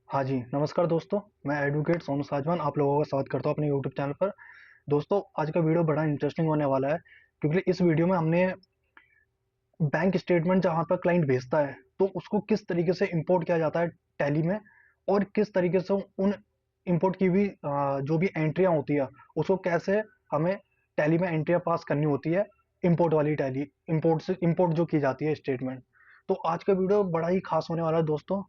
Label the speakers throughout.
Speaker 1: हाँ जी, नमस्कार दोस्तों। मैं एडवोकेट सोनू साजवान आप लोगों का स्वागत करता हूँ अपने यूट्यूब चैनल पर। दोस्तों, आज का वीडियो बड़ा इंटरेस्टिंग होने वाला है क्योंकि इस वीडियो में हमने बैंक स्टेटमेंट जहाँ पर क्लाइंट भेजता है, तो उसको किस तरीके से इंपोर्ट किया जाता है टैली में, और किस तरीके से उन इंपोर्ट की हुई जो भी एंट्रियाँ होती है, उसको कैसे हमें टैली में एंट्रियाँ पास करनी होती है, इंपोर्ट वाली टैली, इंपोर्ट से इंपोर्ट जो की जाती है स्टेटमेंट। तो आज का वीडियो बड़ा ही खास होने वाला है दोस्तों।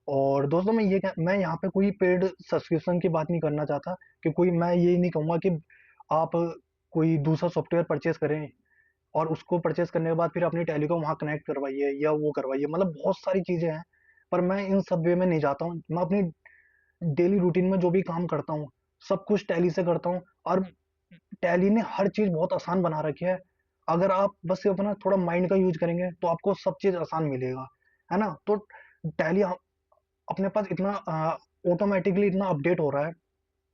Speaker 1: और दोस्तों, मैं यहाँ पे कोई पेड सब्सक्रिप्शन की बात नहीं करना चाहता कि कोई मैं ये नहीं कहूँगा कि आप कोई दूसरा सॉफ्टवेयर परचेज करें और उसको परचेज करने के बाद फिर अपनी टैली को वहाँ कनेक्ट करवाइए या वो करवाइए, मतलब बहुत सारी चीज़ें हैं। पर मैं इन सब वे में नहीं जाता हूँ। मैं अपनी डेली रूटीन में जो भी काम करता हूँ, सब कुछ टैली से करता हूँ। और टैली ने हर चीज़ बहुत आसान बना रखी है। अगर आप बस अपना थोड़ा माइंड का यूज करेंगे तो आपको सब चीज़ आसान मिलेगा, है ना? तो टैली अपने पास इतना ऑटोमेटिकली इतना अपडेट हो रहा है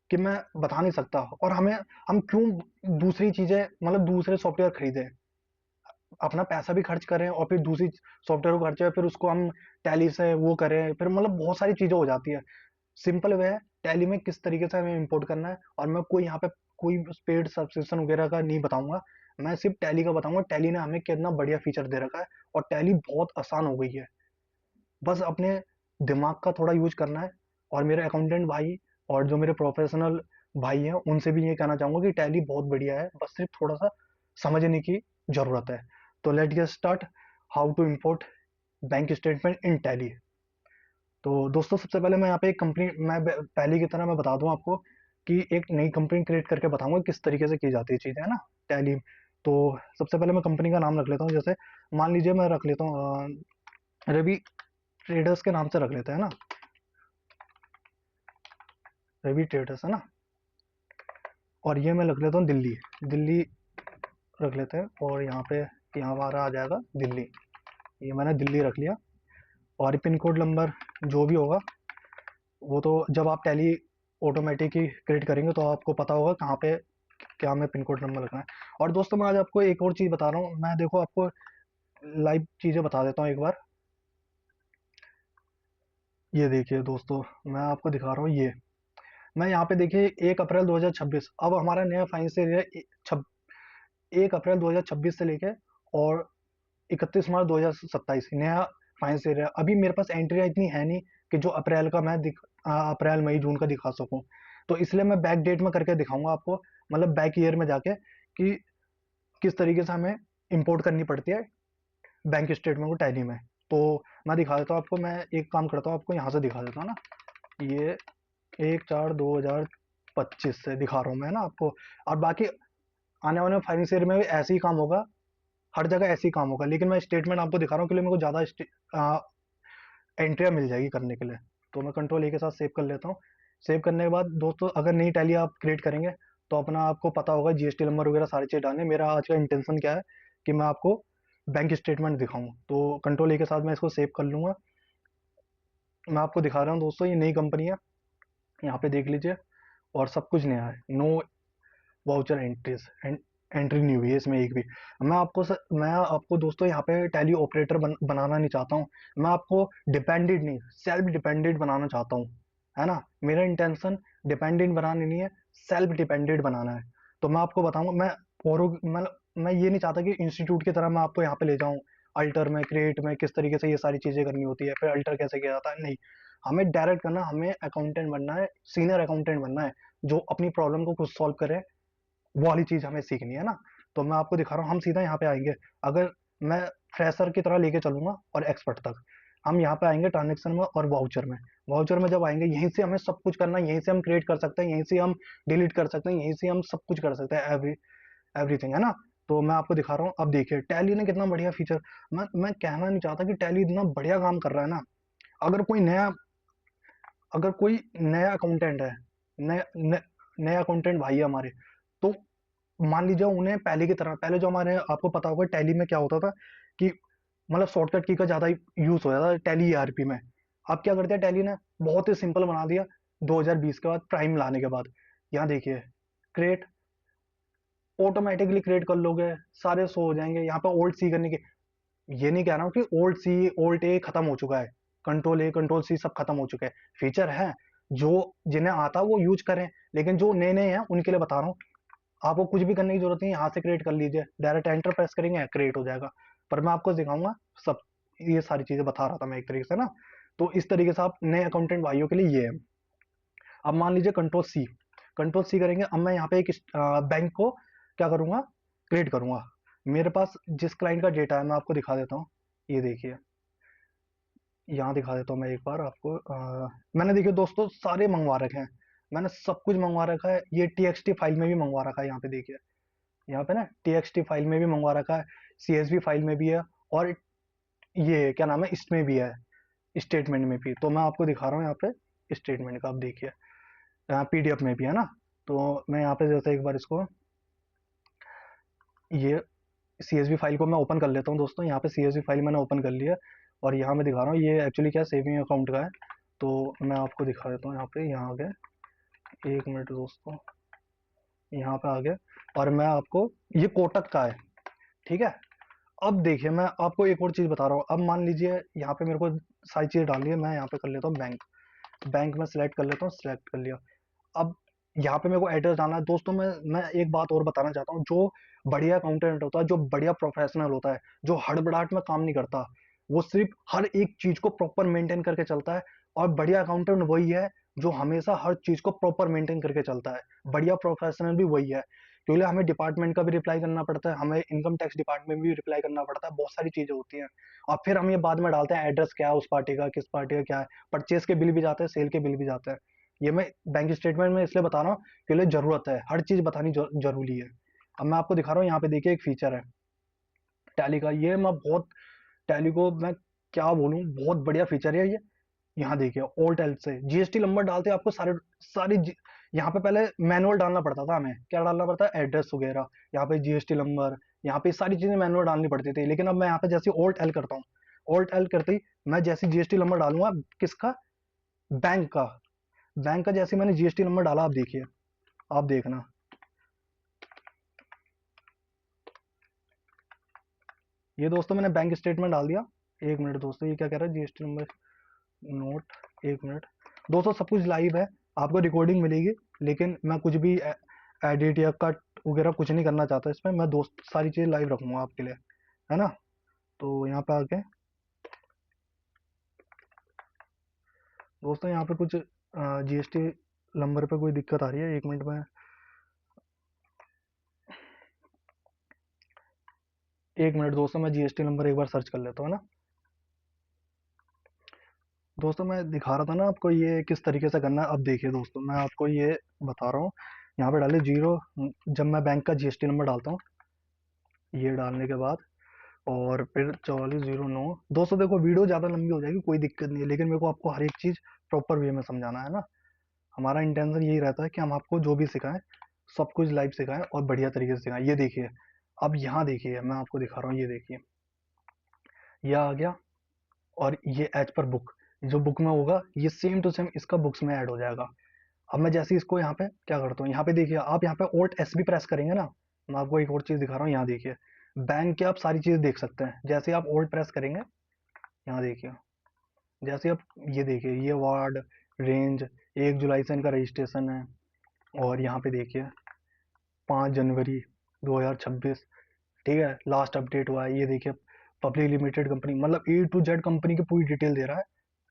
Speaker 1: कि मैं बता नहीं सकता। और हम क्यों दूसरी चीज़ें, मतलब दूसरे सॉफ्टवेयर खरीदें, अपना पैसा भी खर्च करें और फिर दूसरी सॉफ्टवेयर को खर्चे, फिर उसको हम टैली से वो करें, फिर मतलब बहुत सारी चीज़ें हो जाती है। सिंपल वे है, टैली में किस तरीके से हमें इंपोर्ट करना है। और मैं कोई यहाँ पे कोई पेड सब्सक्रिप्शन वगैरह का नहीं बताऊंगा। मैं सिर्फ टैली का बताऊंगा, टैली ने हमें कितना बढ़िया फीचर दे रखा है और टैली बहुत आसान हो गई है। बस अपने दिमाग का थोड़ा यूज करना है। और मेरे अकाउंटेंट भाई और जो मेरे प्रोफेशनल भाई हैं, उनसे भी ये कहना चाहूंगा कि टैली बहुत बढ़िया है, बस सिर्फ थोड़ा सा समझने की जरूरत है। तो let get start, how to import bank statement in Tally. तो दोस्तों, सबसे पहले मैं यहाँ पे एक कंपनी, पहले की तरह मैं बता दूं आपको कि एक नई कंपनी क्रिएट करके बताऊंगा किस तरीके से की जाती है चीज़ें, है ना, टैली। तो सबसे पहले मैं कंपनी का नाम रख लेता हूँ। जैसे मान लीजिए मैं रख लेता हूँ रवि ट्रेडर्स के नाम से रख लेते हैं ना, रवि ट्रेडर्स, है ना। और ये मैं रख लेता हूँ दिल्ली, दिल्ली रख लेते हैं। और यहाँ हमारा आ जाएगा दिल्ली। ये मैंने दिल्ली रख लिया। और पिन कोड नंबर जो भी होगा, वो तो जब आप टैली ऑटोमेटिक ही क्रिएट करेंगे तो आपको पता होगा कहाँ पे क्या हमें पिन कोड नंबर रखना है। और दोस्तों, मैं आज आपको एक और चीज़ बता रहा हूँ। मैं देखो आपको लाइव चीज़ें बता देता हूँ एक बार। ये देखिए दोस्तों, मैं आपको दिखा रहा हूँ। ये मैं यहाँ पे देखिए 1 अप्रैल 2026, अब हमारा नया फाइनेंशियल ईयर 1 अप्रैल 2026 से लेके और 31 मार्च 2027 नया फाइनेंशियल ईयर है। अभी मेरे पास एंट्रियाँ इतनी है नहीं कि जो अप्रैल का अप्रैल मई जून का दिखा सकूं। तो इसलिए मैं बैक डेट में करके दिखाऊंगा आपको, मतलब बैक ईयर में जाके, कि किस तरीके से हमें इंपोर्ट करनी पड़ती है बैंक स्टेटमेंट को टैली में। तो मैं दिखा देता हूँ आपको। मैं एक काम करता हूँ, आपको यहाँ से दिखा देता हूँ ना। ये 1/4/2025 से दिखा रहा हूँ मैं ना आपको। और बाकी आने वाले फाइनेंशियल ईयर में भी ऐसे ही काम होगा, हर जगह ऐसे ही काम होगा। लेकिन मैं स्टेटमेंट आपको दिखा रहा हूँ के लिए मेरे को ज़्यादा एंट्रियाँ मिल जाएगी करने के लिए। तो मैं कंट्रोल ए के साथ सेव कर लेता हूँ। सेव करने के बाद दोस्तों, अगर नई टैली आप क्रिएट करेंगे तो अपना आपको पता होगा जीएसटी नंबर वगैरह सारी चीज़ डालने। मेरा आज का इंटेंशन क्या है कि मैं आपको बैंक स्टेटमेंट दिखाऊं। तो कंट्रोल ए के साथ मैं इसको सेव कर लूंगा। मैं आपको दिखा रहा हूँ दोस्तों, ये नई कंपनी है, यहाँ पे देख लीजिए। और सब कुछ नया है, नो वाउचर एंट्रीज एंट्री नहीं हुई है इसमें एक भी। मैं आपको दोस्तों यहाँ पे टैली ऑपरेटर बनाना नहीं चाहता हूँ। मैं आपको डिपेंडेंट नहीं, सेल्फ डिपेंडेंट बनाना चाहता हूँ, है ना। मेरा इंटेंशन डिपेंडेंट बनाना नहीं है, सेल्फ डिपेंडेंट बनाना है। तो मैं आपको बताऊंगा। मैं ये नहीं चाहता कि इंस्टीट्यूट की तरह मैं आपको यहाँ पे ले जाऊँ, अल्टर में, क्रिएट में किस तरीके से ये सारी चीजें करनी होती है, फिर अल्टर कैसे किया जाता है, नहीं। हमें डायरेक्ट करना, हमें अकाउंटेंट बनना है, सीनियर अकाउंटेंट बनना है, जो अपनी प्रॉब्लम को खुद सॉल्व करे। वो वाली चीज हमें सीखनी है ना। तो मैं आपको दिखा रहा हूँ, हम सीधा यहाँ पे आएंगे। अगर मैं फ्रेशर की तरह लेके चलूंगा और एक्सपर्ट तक, हम यहाँ पे आएंगे ट्रांजेक्शन में और वाउचर में। वाउचर में जब आएंगे, यहीं से हमें सब कुछ करना है, यहीं से हम क्रिएट कर सकते हैं, यहीं से हम डिलीट कर सकते हैं, यहीं से हम सब कुछ कर सकते हैं, एवरीथिंग, है ना। तो मैं आपको दिखा रहा हूँ। अब देखिए टैली ने कितना बढ़िया फीचर, मैं कहना नहीं चाहता कि टैली इतना बढ़िया काम कर रहा है ना। अगर कोई नया अगर कोई नया अकाउंटेंट है, नया अकाउंटेंट भाई है हमारे, तो मान लीजिए उन्हें पहले की तरह, पहले जो हमारे, आपको पता होगा टैली में क्या होता था कि मतलब शॉर्टकट की का ज्यादा यूज हो जाता था टैली ईआरपी में। अब क्या करते हैं, टैली ने बहुत ही सिंपल बना दिया 2020 के बाद, प्राइम लाने के बाद। यहाँ देखिए, क्रिएट, ऑटोमेटिकली क्रिएट कर लोगे, सारे शो हो जाएंगे। यहाँ पे ओल्ड सी करने की, ये नहीं कह रहा हूँ कि ओल्ड सी ओल्ड ए खत्म हो चुका है, कंट्रोल ए कंट्रोल सी सब खत्म हो चुके हैं। फीचर है जो जिन्हें आता वो यूज करें, लेकिन जो नए नए हैं उनके लिए बता रहा हूँ। आपको कुछ भी करने की जरूरत नहीं, यहाँ से क्रिएट कर लीजिए, डायरेक्ट एंटर प्रेस करेंगे क्रिएट हो जाएगा। पर मैं आपको दिखाऊंगा सब, ये सारी चीजें बता रहा था मैं एक तरीके से ना। तो इस तरीके से आप नए अकाउंटेंट भाइयों के लिए ये है। अब मान लीजिए कंट्रोल सी करेंगे। अब मैं यहाँ पे एक बैंक को क्या करूंगा, क्रिएट करूंगा। मेरे पास जिस क्लाइंट का डेटा है मैं आपको दिखा देता हूँ। ये देखिए, यहाँ दिखा देता हूँ मैं एक बार आपको। मैंने देखिए दोस्तों सारे मंगवा रखे हैं, मैंने सब कुछ मंगवा रखा है। ये टीएक्सटी फाइल में भी मंगवा रखा है, यहाँ पे देखिए, यहाँ पे ना टीएक्सटी फाइल में भी मंगवा रखा है, सीएसवी फाइल में भी है, और ये क्या नाम है इसमें भी है, स्टेटमेंट में भी। तो मैं आपको दिखा रहा हूँ यहाँ पे स्टेटमेंट का, आप देखिए पीडीएफ में भी है ना। तो मैं यहाँ पे जैसे एक बार इसको, ये सीएसवी फाइल को मैं ओपन कर लेता हूँ दोस्तों। यहाँ पे सीएसवी फाइल मैंने ओपन कर लिया, और यहाँ मैं दिखा रहा हूँ ये एक्चुअली क्या सेविंग अकाउंट का है। तो मैं आपको दिखा देता हूँ यहाँ पे, यहाँ आ गए, एक मिनट दोस्तों, यहाँ पे आ गए, और मैं आपको, ये कोटक का है, ठीक है। अब देखिए मैं आपको एक और चीज बता रहा हूँ। अब मान लीजिए यहाँ पे मेरे को सारी चीज डालनी है, मैं यहाँ पे कर लेता हूँ बैंक, बैंक में सिलेक्ट कर लेता हूँ, सिलेक्ट कर लिया। अब यहाँ पे मेरे को एड्रेस डालना है दोस्तों। मैं एक बात और बताना चाहता हूँ, जो बढ़िया अकाउंटेंट होता है, जो बढ़िया प्रोफेशनल होता है, जो हड़बड़ाहट में काम नहीं करता, वो सिर्फ हर एक चीज को प्रॉपर मेंटेन करके चलता है। और बढ़िया अकाउंटेंट वही है जो हमेशा हर चीज को प्रॉपर मेंटेन करके चलता है। बढ़िया प्रोफेशनल भी वही है, क्योंकि हमें डिपार्टमेंट का भी रिप्लाई करना पड़ता है, हमें इनकम टैक्स डिपार्टमेंट में भी रिप्लाई करना पड़ता है, बहुत सारी चीजें होती हैं। और फिर हम ये बाद में डालते हैं एड्रेस क्या है उस पार्टी का, किस पार्टी का क्या है, परचेज के बिल भी जाते हैं, सेल के बिल भी जाते हैं। ये मैं बैंक स्टेटमेंट में इसलिए बता रहा हूँ क्योंकि जरूरत है, हर चीज बतानी जरूरी है। अब मैं आपको दिखा रहा हूँ, यहाँ पे देखिए एक फीचर है टैली का, ये मैं बहुत, टैली को मैं क्या बोलूँ, बहुत बढ़िया फीचर है ये। यहाँ देखिए ओल्ड एल से जीएसटी नंबर डालते हैं आपको सारे सारी यहाँ पे पहले मैनुअल डालना पड़ता था, हमें क्या डालना पड़ता है, एड्रेस वगैरह, यहाँ पे जीएसटी नंबर, यहाँ पे सारी चीजें मैनुअल डालनी पड़ती थी। लेकिन अब मैं यहाँ पे जैसे ओल्ड एल करता हूँ, ओल्ड एल करते ही मैं जैसे जीएसटी नंबर डालूंगा, किसका, बैंक का, बैंक का जैसे मैंने जीएसटी नंबर डाला, आप देखिए, आप देखना, ये दोस्तों मैंने बैंक स्टेटमेंट डाल दिया। एक मिनट दोस्तों, ये क्या कह रहा है, जीएसटी नंबर नोट, एक मिनट दोस्तों, सब कुछ लाइव है, आपको रिकॉर्डिंग मिलेगी। लेकिन मैं कुछ भी एडिट या कट वगैरह कुछ नहीं करना चाहता इसमें, मैं दोस्त सारी चीज़ लाइव रखूंगा आपके लिए, है ना। तो यहाँ पे आके दोस्तों, यहाँ पे कुछ जीएसटी नंबर पे कोई दिक्कत आ रही है, एक मिनट में, एक मिनट दोस्तों, मैं जीएसटी नंबर एक बार सर्च कर लेता हूँ ना। दोस्तों मैं दिखा रहा था ना आपको ये किस तरीके से करना है। अब देखिए दोस्तों, मैं आपको ये बता रहा हूँ, यहाँ पे डालिए जीरो, जब मैं बैंक का जीएसटी नंबर डालता हूँ, ये डालने के बाद, और फिर 4409। दोस्तों देखो वीडियो ज़्यादा लंबी हो जाएगी, कोई दिक्कत नहीं है, लेकिन मेरे को आपको हर एक चीज़ प्रॉपर वे में समझाना है ना। हमारा इंटेंशन यही रहता है कि हम आपको जो भी सिखाएं, सब कुछ लाइव सिखाएं और बढ़िया तरीके से सिखाएं। ये देखिए, अब यहाँ देखिए मैं आपको दिखा रहा हूँ, ये देखिए, ये आ गया, और ये एज पर बुक, जो बुक में होगा ये सेम टू सेम इसका बुक्स में ऐड हो जाएगा। अब मैं जैसे इसको यहाँ पे क्या करता हूँ, यहाँ पे देखिए, आप यहाँ पे ओल्ट एस भी प्रेस करेंगे ना। मैं आपको एक और चीज़ दिखा रहा हूँ, यहाँ देखिए, बैंक के आप सारी चीज़ देख सकते हैं, जैसे आप ओल्ड प्रेस करेंगे, यहाँ देखिए, जैसे आप ये देखिए, ये वार्ड रेंज 1 जुलाई से इनका रजिस्ट्रेशन है, और यहाँ पे देखिए 5 जनवरी 2026, ठीक है, लास्ट अपडेट हुआ है। ये देखिए पब्लिक लिमिटेड कंपनी, मतलब A to Z कंपनी की पूरी डिटेल दे रहा है,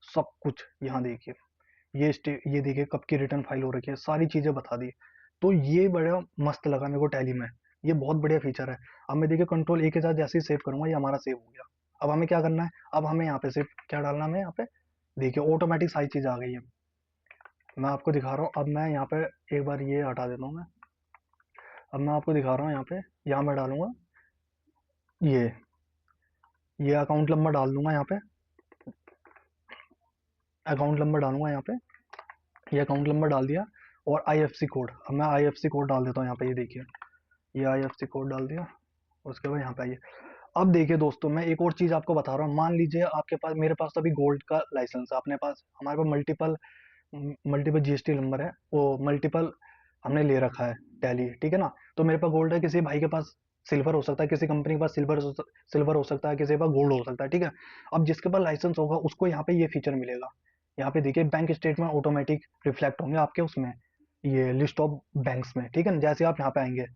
Speaker 1: सब कुछ। यहाँ देखिए, ये देखिए कब की रिटर्न फाइल हो रखी है, सारी चीज़ें बता दी। तो ये बड़ा मस्त लगा मेरे को टैली में, ये बहुत बढ़िया फीचर है। अब मैं देखिए कंट्रोल ए के साथ जैसे ही सेव करूंगा, ये हमारा सेव हो गया। अब हमें क्या करना है, अब हमें यहाँ पे सिर्फ क्या डालना है, हमें यहाँ पे देखिए ऑटोमेटिक सारी चीज़ आ गई है। मैं आपको दिखा रहा हूँ, अब मैं यहाँ पे एक बार ये हटा देता हूँ मैं। अब मैं आपको दिखा रहा हूँ यहाँ पे, यहाँ मैं डालूंगा ये ये अकाउंट नंबर डाल दूंगा यहाँ पे, अकाउंट नंबर डालूंगा यहाँ पे, ये अकाउंट नंबर डाल दिया, और आईएफसी कोड, अब मैं आईएफसी कोड डाल देता हूँ यहाँ पे, ये देखिए, ये आईएफसी कोड डाल दिया। उसके बाद यहाँ पे आइए, अब देखिए दोस्तों, मैं एक और चीज आपको बता रहा हूँ। मान लीजिए आपके पास, मेरे पास तो अभी गोल्ड का लाइसेंस है, अपने पास, हमारे पास मल्टीपल मल्टीपल जीएसटी नंबर है, वो मल्टीपल हमने ले रखा है टैली, ठीक है ना। तो मेरे पास गोल्ड है, किसी भाई के पास सिल्वर हो सकता है, किसी कंपनी के पास सिल्वर हो सकता है, किसी के पास गोल्ड हो सकता है, ठीक है। अब जिसके पास लाइसेंस होगा उसको यहाँ पे ये फीचर मिलेगा। यहाँ पे देखिए बैंक स्टेटमेंट ऑटोमेटिक रिफ्लेक्ट होंगे आपके उसमें, ये लिस्ट ऑफ बैंक्स में, ठीक है ना। जैसे आप यहाँ पे आएंगे,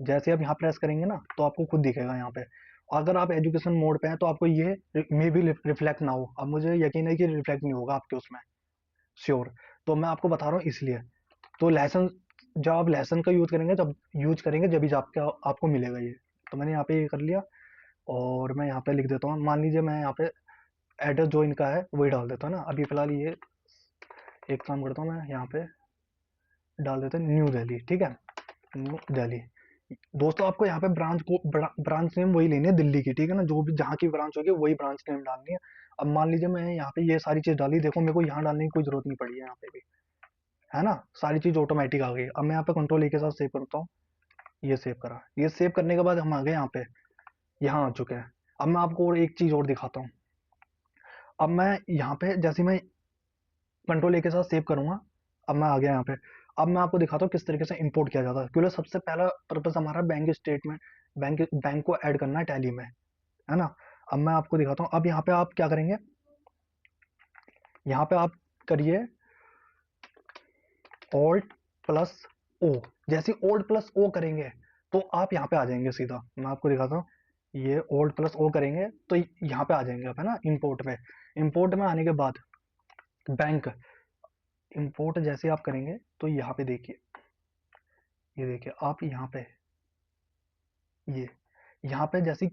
Speaker 1: जैसे आप यहाँ प्रेस करेंगे ना तो आपको खुद दिखेगा यहाँ पे। अगर आप एजुकेशन मोड पे हैं तो आपको ये मे भी रिफ्लेक्ट ना हो, अब मुझे यकीन है कि रिफ्लेक्ट नहीं होगा आपके उसमें, श्योर। तो मैं आपको बता रहा हूँ इसलिए। तो लाइसेंस, जब आप लाइसेंस का यूज करेंगे जब भी आपका आपको मिलेगा ये। तो मैंने यहाँ पे ये कर लिया, और मैं यहाँ पे लिख देता हूँ, मान लीजिए मैं यहाँ पे एड्रेस जो इनका है वही डाल देता हूँ ना। अभी फिलहाल ये एक काम करता हूँ, मैं यहाँ पे डाल देता हूँ न्यू दिल्ली, ठीक है, न्यू दिल्ली। दोस्तों आपको यहाँ पे ब्रांच नेम वही लेनी है दिल्ली की, ठीक है ना, जो भी जहाँ की ब्रांच होगी वही ब्रांच नेम डालनी है। अब मान लीजिए मैं यहाँ पे ये सारी चीज डाली, देखो मेरे को यहाँ डालने की कोई जरूरत नहीं पड़ी है यहाँ पे भी, है ना, सारी चीज ऑटोमेटिक आ गई। अब मैं यहाँ पे कंट्रोल ए के साथ सेव करता हूँ, ये सेव करा, ये सेव करने के बाद हम आ गए यहाँ पे, यहाँ आ चुके हैं। अब मैं आपको और एक चीज और दिखाता हूँ। अब मैं यहाँ पे जैसे मैं कंट्रोल ए के साथ सेव करूंगा, अब मैं आ गया यहाँ पे। अब मैं आपको दिखाता हूँ किस तरीके से इंपोर्ट किया जाता है, क्योंकि सबसे पहला पर्पज हमारा बैंक स्टेटमेंट, बैंक को ऐड करना है टैली में, है ना। अब मैं आपको दिखाता हूँ। अब यहाँ पे आप क्या करेंगे, यहाँ पे आप करिए ऑल्ट प्लस ओ। जैसे ऑल्ट प्लस ओ करेंगे तो आप यहाँ पे आ जाएंगे सीधा, मैं आपको दिखाता हूँ। ये ऑल्ट प्लस ओ करेंगे तो यहाँ पे आ जाएंगे आप, है ना, इंपोर्ट में। इंपोर्ट में आने के बाद बैंक, इंपोर्ट जैसे आप करेंगे तो यहाँ पे देखिए, ये देखिए आप यहाँ पे, ये यहाँ पे जैसे,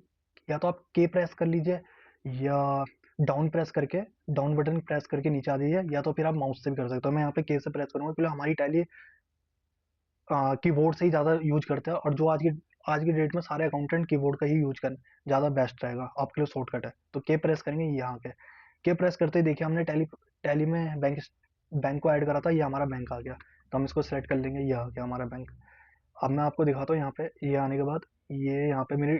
Speaker 1: या तो आप के प्रेस कर लीजिए, या डाउन प्रेस करके, डाउन बटन प्रेस करके नीचे आ जाइए, या तो फिर आप माउस से भी कर सकते हो। मैं यहाँ पे के से प्रेस करूंगा क्योंकि हमारी टैली कीबोर्ड से ही ज़्यादा यूज करते हैं, और जो आज की डेट में सारे अकाउंटेंट कीबोर्ड का ही यूज कर, ज़्यादा बेस्ट रहेगा आपके लिए, शॉर्टकट है। तो के प्रेस करेंगे यहाँ के प्रेस करते ही देखिए हमने टैली टैली में बैंक को ऐड करा था, ये हमारा बैंक आ गया। तो हम इसको सेलेक्ट कर लेंगे, ये आ गया हमारा बैंक। अब मैं आपको दिखाता हूँ यहाँ पे, ये आने के बाद ये यहाँ पे मेरे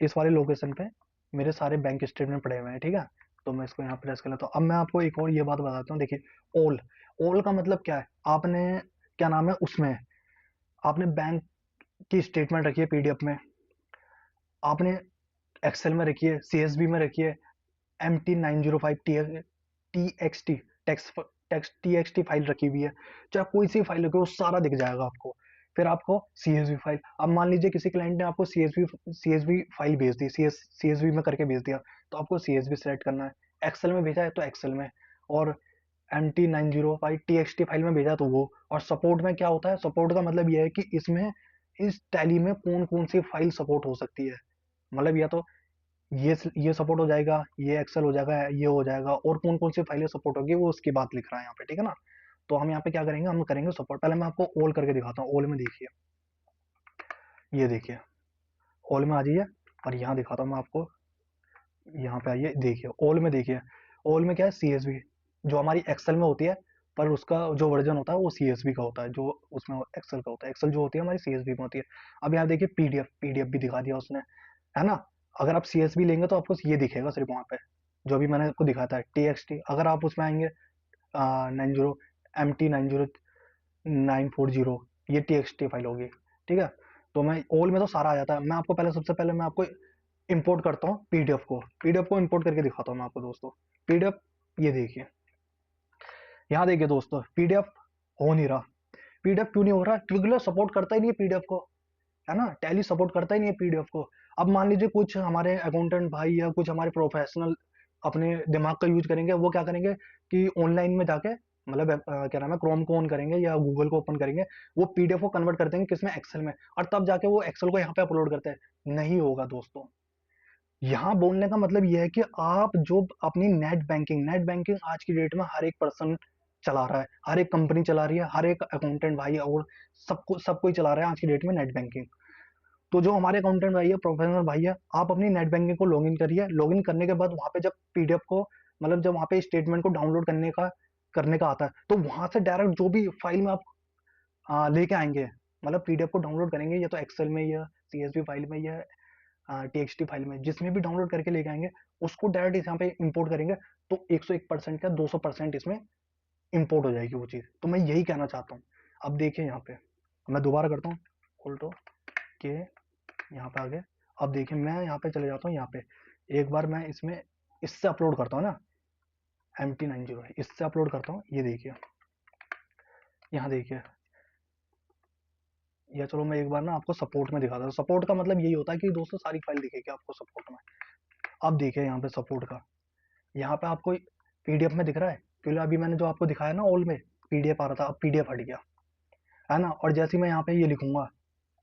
Speaker 1: इस वाले लोकेशन पे मेरे सारे बैंक स्टेटमेंट पड़े हुए हैं, ठीक है। तो मैं इसको यहाँ प्रेस कर लेता हूँ। अब मैं आपको एक और ये बात बताता हूँ, देखिए ओल, ओल का मतलब क्या है, आपने क्या नाम है उसमें, आपने बैंक की स्टेटमेंट रखी है पीडीएफ में, आपने एक्सेल में रखी है, सीएसवी में रखी है, MT905 TXT text TXT file रखी हुई है, चाहे कोई सी फाइल रखी हो, सारा दिख जाएगा आपको। फिर आपको सीएसवी फाइल, अब मान लीजिए किसी क्लाइंट ने आपको सीएसवी फाइल भेज दी, सीएसवी में करके भेज दिया, तो आपको सीएसवी सेलेक्ट करना है। एक्सेल में भेजा है तो एक्सेल में, और MT905 TXT फाइल में भेजा तो वो। और सपोर्ट में क्या होता है, सपोर्ट का मतलब ये है कि इसमें इस टैली में कौन कौन सी फाइल सपोर्ट हो सकती है, मतलब या तो ये सपोर्ट हो जाएगा, ये एक्सेल हो जाएगा, ये हो जाएगा, और कौन कौन सी फाइलें सपोर्ट होगी वो उसकी बात लिख रहा है यहाँ पे, ठीक है ना। तो हम यहाँ पे क्या करेंगे, हम करेंगे सपोर्ट। पहले मैं आपको ऑल करके दिखाता हूँ। ऑल में देखिए, ये देखिए ऑल में आ जाइए, और यहाँ दिखाता हूँ मैं आपको, यहाँ पे आइए, देखिए ऑल में, देखिए ऑल में क्या है, सीएसवी, जो हमारी एक्सेल में होती है, पर उसका जो वर्जन होता है वो सीएसवी का होता है, जो उसमें एक्सेल का होता है, एक्सेल जो होती है हमारी सीएसवी में होती है। अब यहाँ देखिए पीडीएफ, पीडीएफ भी दिखा दिया उसने, है ना। अगर आप सीएसवी लेंगे तो आपको ये दिखेगा सिर्फ वहाँ पे, जो भी मैंने आपको दिखाता है टीएक्सटी। अगर आप उसमें आएंगे 90 MT90940, ये टीएक्सटी फाइल होगी, ठीक है। तो मैं ऑल में तो सारा आ जाता है। मैं आपको पहले, सबसे पहले मैं आपको इंपोर्ट करता हूँ पीडीएफ को इंपोर्ट करके दिखाता हूँ मैं आपको दोस्तों। पीडीएफ, ये देखिए, यहाँ देखिए दोस्तों, पीडीएफ हो नहीं रहा। पीडीएफ क्यों नहीं हो रहा, क्योंकि सपोर्ट करता ही नहीं है पीडीएफ को, है ना, टैली सपोर्ट करता ही नहीं है पीडीएफ को। अब मान लीजिए कुछ हमारे अकाउंटेंट भाई या कुछ हमारे प्रोफेशनल अपने दिमाग का यूज करेंगे, वो क्या करेंगे कि ऑनलाइन में जाके, मतलब क्या नाम है, क्रोम को ऑन करेंगे या गूगल को ओपन करेंगे, वो पीडीएफ को कन्वर्ट कर देंगे किसमें, एक्सेल में, और तब जाके वो एक्सेल को यहाँ पे अपलोड करते हैं। नहीं होगा दोस्तों। यहाँ बोलने का मतलब ये है कि आप जो अपनी नेट बैंकिंग आज की डेट में हर एक पर्सन चला रहा है, हर एक कंपनी चला रही है, हर एक अकाउंटेंट भाई और सब कोई चला रहा है आज की डेट में नेट बैंकिंग। तो जो हमारे अकाउंटेंट भाई है, प्रोफेशनल भाई है, आप अपनी नेट बैंकिंग को लॉगिन करिए। लॉगिन करने के बाद वहां पे जब पीडीएफ को, मतलब जब वहां पे स्टेटमेंट को डाउनलोड करने का आता है, तो वहां से डायरेक्ट जो भी फाइल में आप लेके आएंगे, मतलब पीडीएफ को डाउनलोड करेंगे, या तो एक्सेल में या सीएसवी फाइल में या टीएक्सटी फाइल में, जिसमें भी डाउनलोड करके लेके आएंगे, उसको डायरेक्ट यहाँ पे इंपोर्ट करेंगे, तो 101% का 200% इसमें इंपोर्ट हो जाएगी वो चीज। तो मैं यही कहना चाहता हूँ। अब देखिए यहाँ पे मैं दोबारा करता हूँ, ऑल्टो के यहाँ पे आ गए। अब देखिए मैं यहाँ पे चले जाता हूँ, यहाँ पे एक बार मैं इसमें इससे अपलोड करता हूँ ना, MT90 इससे अपलोड करता हूँ। ये देखिए, यहाँ देखिए, या चलो मैं एक बार ना आपको सपोर्ट में दिखाता हूँ। सपोर्ट का मतलब यही होता है कि दोस्तों सारी फाइल दिखेगी आपको सपोर्ट में। अब देखिए यहाँ पे सपोर्ट का, यहाँ पे आपको पीडीएफ में दिख रहा है, क्योंकि अभी मैंने जो आपको दिखाया ना ऑल में पीडीएफ आ रहा था, अब पीडीएफ हट गया है ना। और जैसे मैं यहाँ पे ये लिखूंगा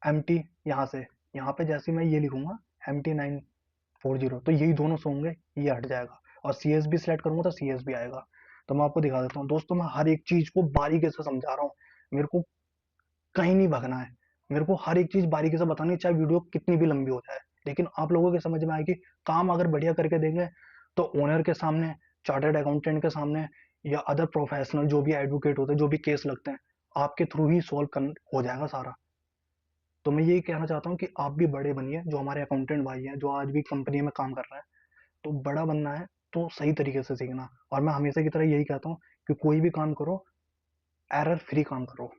Speaker 1: MT, यहाँ से यहाँ पे जैसे मैं ये लिखूंगा MT940, तो यही दोनों से होंगे, ये हट जाएगा। और CSB सिलेक्ट करूंगा तो CSB आएगा। तो मैं आपको दिखा देता हूँ दोस्तों, मैं हर एक चीज को बारीकी से समझा रहा हूँ, मेरे को कहीं नहीं भगना है, मेरे को हर एक चीज बारीकी से बतानी है, चाहे वीडियो कितनी भी लंबी हो जाए। लेकिन आप लोगों के समझ में आएगी, काम अगर बढ़िया करके देंगे तो ओनर के सामने, चार्टर्ड अकाउंटेंट के सामने, या अदर प्रोफेशनल जो भी एडवोकेट होते हैं, जो भी केस लगते हैं, आपके थ्रू ही सॉल्व हो जाएगा सारा। तो मैं यही कहना चाहता हूँ कि आप भी बड़े बनिए, जो हमारे अकाउंटेंट भाई हैं, जो आज भी कंपनी में काम कर रहे हैं। तो बड़ा बनना है तो सही तरीके से सीखना। और मैं हमेशा की तरह यही कहता हूँ कि कोई भी काम करो, एरर फ्री काम करो,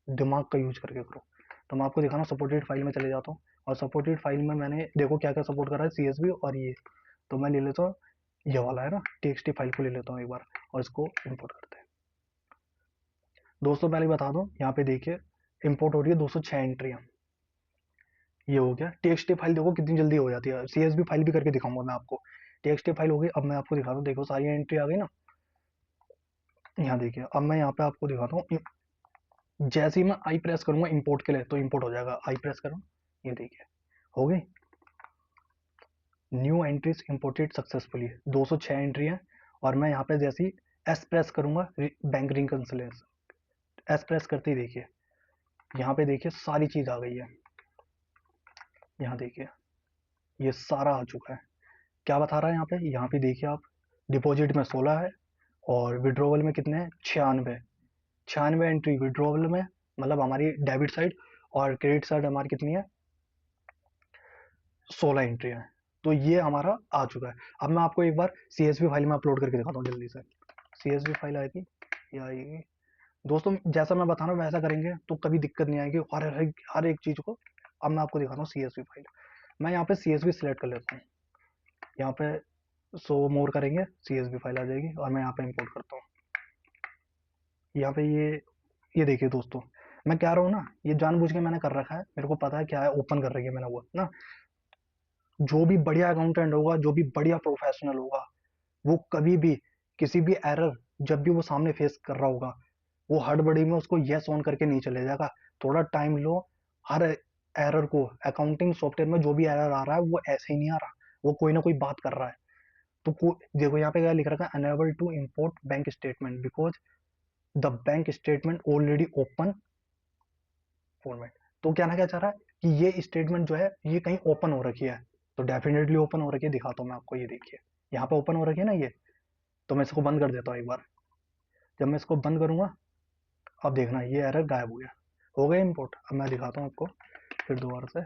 Speaker 1: दिमाग का यूज करके करो। तो मैं आपको दिखाना, सपोर्टेड फाइल में चले जाता हूँ। और सपोर्टेड फाइल में मैंने देखो क्या क्या सपोर्ट कर रहा है, CSV और ये। तो मैं ले लेता हूँ, ये वाला है ना, TXT फाइल को ले लेता हूँ एक बार, और इसको इंपोर्ट करते हैं। दोस्तों पहले बता दूं, यहाँ पे देखिए इंपोर्ट हो रही है 206 एंट्रियाँ। ये हो गया। TXT फाइल देखो कितनी जल्दी हो जाती है। CSV फाइल भी करके दिखाऊंगा मैं आपको। TXT फाइल हो गई। अब मैं आपको दिखा दूँ, देखो सारी एंट्री आ गई ना। यहाँ देखिए, अब मैं यहाँ पे आपको दिखाता हूँ, जैसे ही मैं आई प्रेस करूंगा इंपोर्ट के लिए, तो इंपोर्ट हो जाएगा। आई प्रेस करूँ, ये देखिए हो गई, new entries imported successfully, 206 entry है। और मैं यहाँ पे जैसे ही एस प्रेस करूंगा, बैंक रिकंसिलियंस, एस प्रेस करते ही देखिए यहाँ पे देखिए सारी चीज आ गई है। यहाँ देखिए ये सारा आ चुका है। क्या बता रहा है यहाँ पे देखिए आप, डिपॉजिट में 16 है, और विड्रॉवल में कितने हैं, 96। 96 एंट्री विड्रॉवल में, मतलब हमारी डेबिट साइड, और क्रेडिट साइड हमारी कितनी है, 16 एंट्री है। तो ये हमारा आ चुका है। अब मैं आपको एक बार CSV फाइल में अपलोड करके दिखाता हूँ जल्दी से। CSV फाइल आएगी, ये आएगी। दोस्तों जैसा मैं बता रहा हूँ वैसा करेंगे तो कभी दिक्कत नहीं आएगी, हर एक चीज को। अब मैं आपको दिखाता हूँ CSV फाइल। मैं यहाँ पे CSV सिलेक्ट कर लेता हूँ, यहाँ पे शो मोर करेंगे, CSV फाइल आ जाएगी, और मैं यहाँ पे इंपोर्ट करता हूँ। यहाँ पे ये देखिए दोस्तों, मैं कह रहा हूँ ना, ये जानबूझ के मैंने कर रखा है, मेरे को पता है क्या है, ओपन कर रही है मैंने वो ना। जो भी बढ़िया अकाउंटेंट होगा, जो भी बढ़िया प्रोफेशनल होगा, वो कभी भी किसी भी एरर, जब भी वो सामने फेस कर रहा होगा, वो हड़बड़ी में उसको यस ऑन करके नहीं चले जाएगा। थोड़ा टाइम लो। हर एरर को, अकाउंटिंग सॉफ्टवेयर में जो भी एरर आ रहा है वो ऐसे ही नहीं आ रहा, वो कोई ना कोई बात कर रहा है। तो देखो यहाँ पे क्या लिख रखा है, unable to import bank statement because the bank statement already open format. तो क्या ना क्या चाह रहा है कि ये स्टेटमेंट जो है ये कहीं ओपन हो रखी है। तो डेफिनेटली ओपन हो रखी है, दिखाता हूँ मैं आपको, ये देखिए यहाँ पे ओपन हो रखी है ना ये। तो मैं इसको बंद कर देता हूँ एक बार। जब मैं इसको बंद करूंगा, अब देखना ये एरर गायब हो गया इंपोर्ट। अब मैं दिखाता हूँ आपको फिर दोबारा से,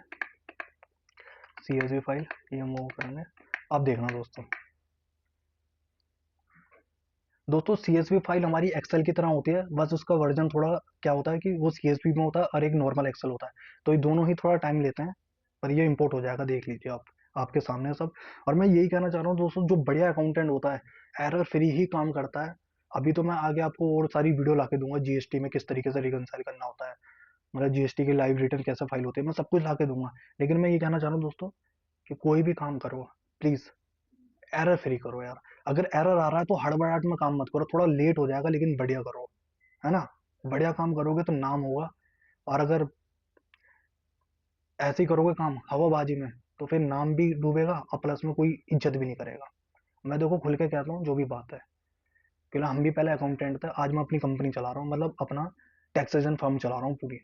Speaker 1: CSV फाइल ये मूव करेंगे। अब देखना दोस्तों CSV फाइल हमारी एक्सेल की तरह होती है, बस उसका वर्जन थोड़ा क्या होता है कि वो CSV में होता है और एक नॉर्मल एक्सेल होता है। तो ये दोनों ही थोड़ा टाइम लेते हैं, पर ये इंपोर्ट हो जाएगा, देख लीजिए आप, आपके सामने सब। और मैं यही कहना चाह रहा हूँ दोस्तों, जो बढ़िया अकाउंटेंट होता है, एरर फ्री ही काम करता है। अभी तो मैं आगे आपको और सारी वीडियो ला के दूंगा, GST में किस तरीके से रिकंसाइल करना होता है, मतलब GST की लाइव रिटर्न कैसे फाइल होती है, मैं सब कुछ ला के दूंगा। लेकिन मैं ये कहना चाह रहा हूँ दोस्तों कि कोई भी काम करो, प्लीज एरर फ्री करो यार। अगर एरर आ रहा है तो हड़बड़ाहट में काम मत करो, थोड़ा लेट हो जाएगा लेकिन बढ़िया करो, है ना। बढ़िया काम करोगे तो नाम होगा। और अगर ऐसे ही करोगे काम हवाबाजी में, तो फिर नाम भी डूबेगा और प्लस में कोई इज्जत भी नहीं करेगा। मैं देखो खुल के कहता हूँ जो भी बात है, क्योंकि हम भी पहले अकाउंटेंट थे, आज मैं अपनी कंपनी चला रहा हूँ, मतलब अपना टैक्सेशन फर्म चला रहा हूँ पूरी।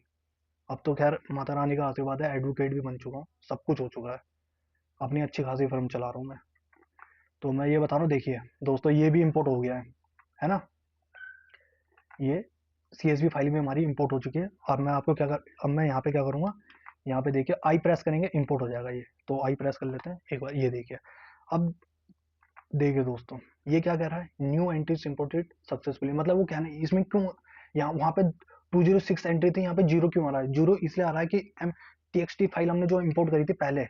Speaker 1: अब तो खैर माता रानी का आशीर्वाद है, एडवोकेट भी बन चुका हूँ, सब कुछ हो चुका है, अपनी अच्छी खासी फर्म चला रहा हूँ मैं। तो मैं ये बता रहा हूँ, देखिए दोस्तों ये भी इंपोर्ट हो गया है ना। ये CSV फाइल में हमारी इंपोर्ट हो चुकी है। अब मैं यहाँ पे क्या करूँगा, यहाँ पे देखिए आई प्रेस करेंगे, इंपोर्ट हो जाएगा ये। तो आई प्रेस कर लेते हैं एक बार, ये देखिए। अब देखिए दोस्तों, ये क्या कह रहा है, न्यू एंट्रीज इंपोर्टेड सक्सेसफुली, मतलब वो क्या नहीं, इसमें क्यों यहाँ वहाँ पे 206 एंट्री थी, यहाँ पे जीरो क्यों आ रहा है, जीरो इसलिए आ रहा है कि टीएक्सटी फाइल हमने जो इंपोर्ट करी थी पहले,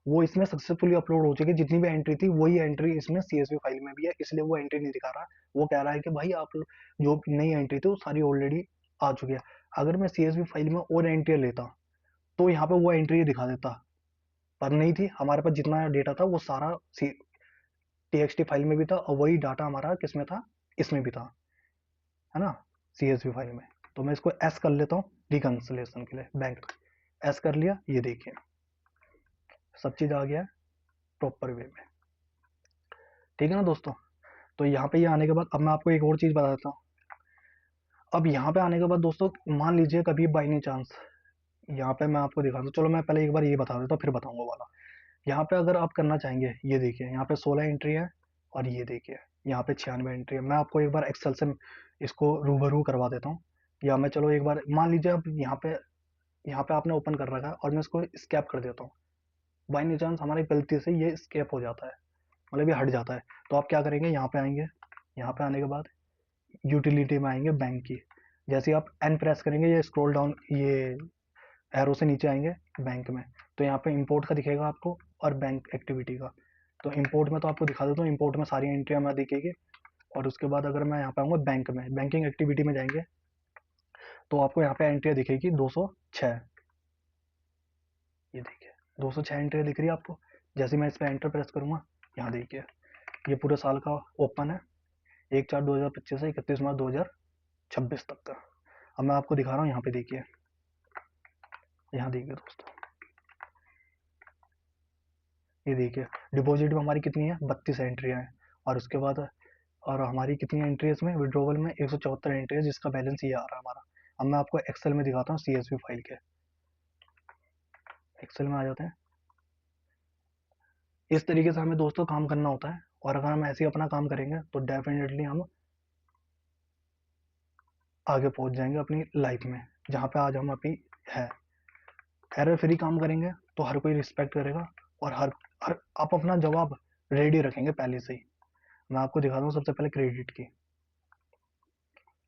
Speaker 1: वो इसमें सक्सेसफुली अपलोड हो चुकी है। जितनी भी एंट्री थी वही एंट्री इसमें सीएसवी फाइल में भी है, इसलिए वो एंट्री नहीं दिखा रहा। वो कह रहा है कि भाई आप जो नई एंट्री थी वो सारी ऑलरेडी आ चुकी है। अगर मैं सीएसवी फाइल में और एंट्री लेता तो यहाँ पे वो एंट्री दिखा देता, पर नहीं थी। हमारे पास जितना डेटा था वो सारा टीएक्सटी फाइल में भी था, और वही डाटा हमारा किसमें था, इसमें भी था, है ना, सीएसवी फाइल में। तो मैं इसको एस कर लेता हूँ रिकंसिलेशन के लिए, बैंक एस कर लिया। ये देखिए सब चीज आ गया है प्रॉपर वे में, ठीक है ना दोस्तों। तो यहाँ पे ये आने के बाद अब मैं आपको एक और चीज बताता हूँ। अब यहाँ पे आने के बाद दोस्तों, मान लीजिए कभी बाई एनी चांस यहाँ पे मैं आपको दिखाता हूँ, चलो मैं पहले एक बार ये बता देता हूँ फिर बताऊंगा वाला। यहाँ पे अगर आप करना चाहेंगे, ये देखिए यहाँ पे 16 एंट्री है, और ये देखिए यहाँ पे 96 एंट्री है। मैं आपको एक बार एक्सेल से इसको रूबरू करवा देता हूँ, या मैं चलो एक बार मान लीजिए अब यहाँ पे आपने ओपन कर रखा है और मैं इसको स्कैप कर देता हूँ। बाई एनी चांस हमारी गलती से ये स्केप हो जाता है, मतलब ये हट जाता है। तो आप क्या करेंगे, यहाँ पे आएंगे, यहाँ पे आने के बाद यूटिलिटी में आएंगे बैंक की। जैसे आप एन प्रेस करेंगे, ये स्क्रॉल डाउन, ये एरो से नीचे आएंगे बैंक में, तो यहाँ पे इंपोर्ट का दिखेगा आपको और बैंक एक्टिविटी का। तो इंपोर्ट में तो आपको दिखा देता हूँ, इंपोर्ट में सारी एंट्रियाँ मैं दिखेगी। और उसके बाद अगर मैं यहाँ पे आऊँगा बैंक में, बैंकिंग एक्टिविटी में जाएंगे, तो आपको यहाँ पे एंट्रियाँ दिखेगी 206। ये देखिए 206 एंट्रियाँ दिख रही है आपको। जैसे मैं इस पर एंटर प्रेस करूँगा, यहाँ देखिए ये पूरे साल का ओपन है, 1/4/2025 से 31 मार्च 2026 तक का। अब मैं आपको दिखा रहा हूँ, यहाँ पे देखिए, यहाँ देखिए दोस्तों, ये देखिए डिपॉजिट में हमारी कितनी है, 32 एंट्रियाँ हैं। और उसके बाद और हमारी कितनी एंट्री है इसमें, विड्रोवल में 174 एंट्री है, जिसका बैलेंस ये आ रहा है हमारा। अब मैं आपको एक्सेल में दिखाता हूँ, सीएसवी फाइल के एक्सेल में आ जाते हैं। इस तरीके से हमें दोस्तों काम करना होता है, और अगर हम ऐसे ही अपना काम करेंगे तो डेफिनेटली हम आगे पहुंच जाएंगे अपनी लाइफ में, जहाँ पे आज हम अभी है। एरर फ्री काम करेंगे तो हर कोई रिस्पेक्ट करेगा, और हर आप अपना जवाब रेडी रखेंगे पहले से ही। मैं आपको दिखाता हूँ सबसे पहले क्रेडिट की।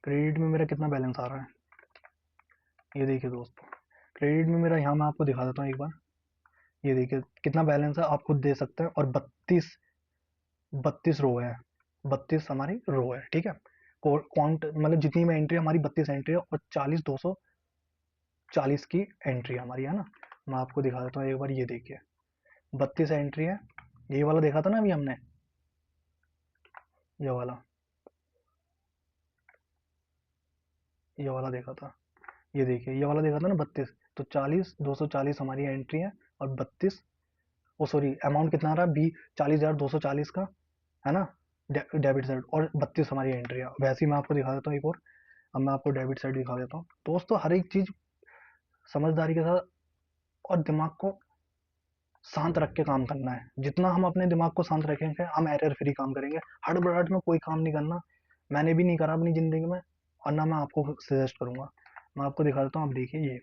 Speaker 1: क्रेडिट में मेरा कितना बैलेंस आ रहा है, ये देखिए दोस्तों, क्रेडिट में मेरा यहाँ मैं आपको दिखा देता हूँ एक बार। ये देखिए कितना बैलेंस है, आप खुद दे सकते हैं। और 32 रो है, 32 हमारी रो है, ठीक है। काउंट मतलब जितनी में एंट्री हमारी 32 एंट्री है, और 40 की एंट्री हमारी, है ना। मैं आपको दिखा देता हूँ एक बार, ये देखिए 32 एंट्री है। ये वाला देखा था ना अभी हमने, ये वाला देखा था। ये देखिए ये वाला देखा था ना 32। तो 40 240 हमारी एंट्री है, और 32, ओ सॉरी अमाउंट कितना आ रहा है, 40,240 का, है ना, डेबिट साइड, और 32 हमारी एंट्री है। वैसे ही मैं आपको दिखा देता हूँ एक और। अब मैं आपको डेबिट साइड दिखा देता हूँ दोस्तों। हर एक चीज समझदारी के साथ और दिमाग को शांत रख के काम करना है। जितना हम अपने दिमाग को शांत रखेंगे, हम एरर फ्री काम करेंगे। हड़बड़ाहट में कोई काम नहीं करना, मैंने भी नहीं करा अपनी जिंदगी में, और ना मैं आपको सजेस्ट करूंगा। मैं आपको दिखा देता हूँ, आप देखिए ये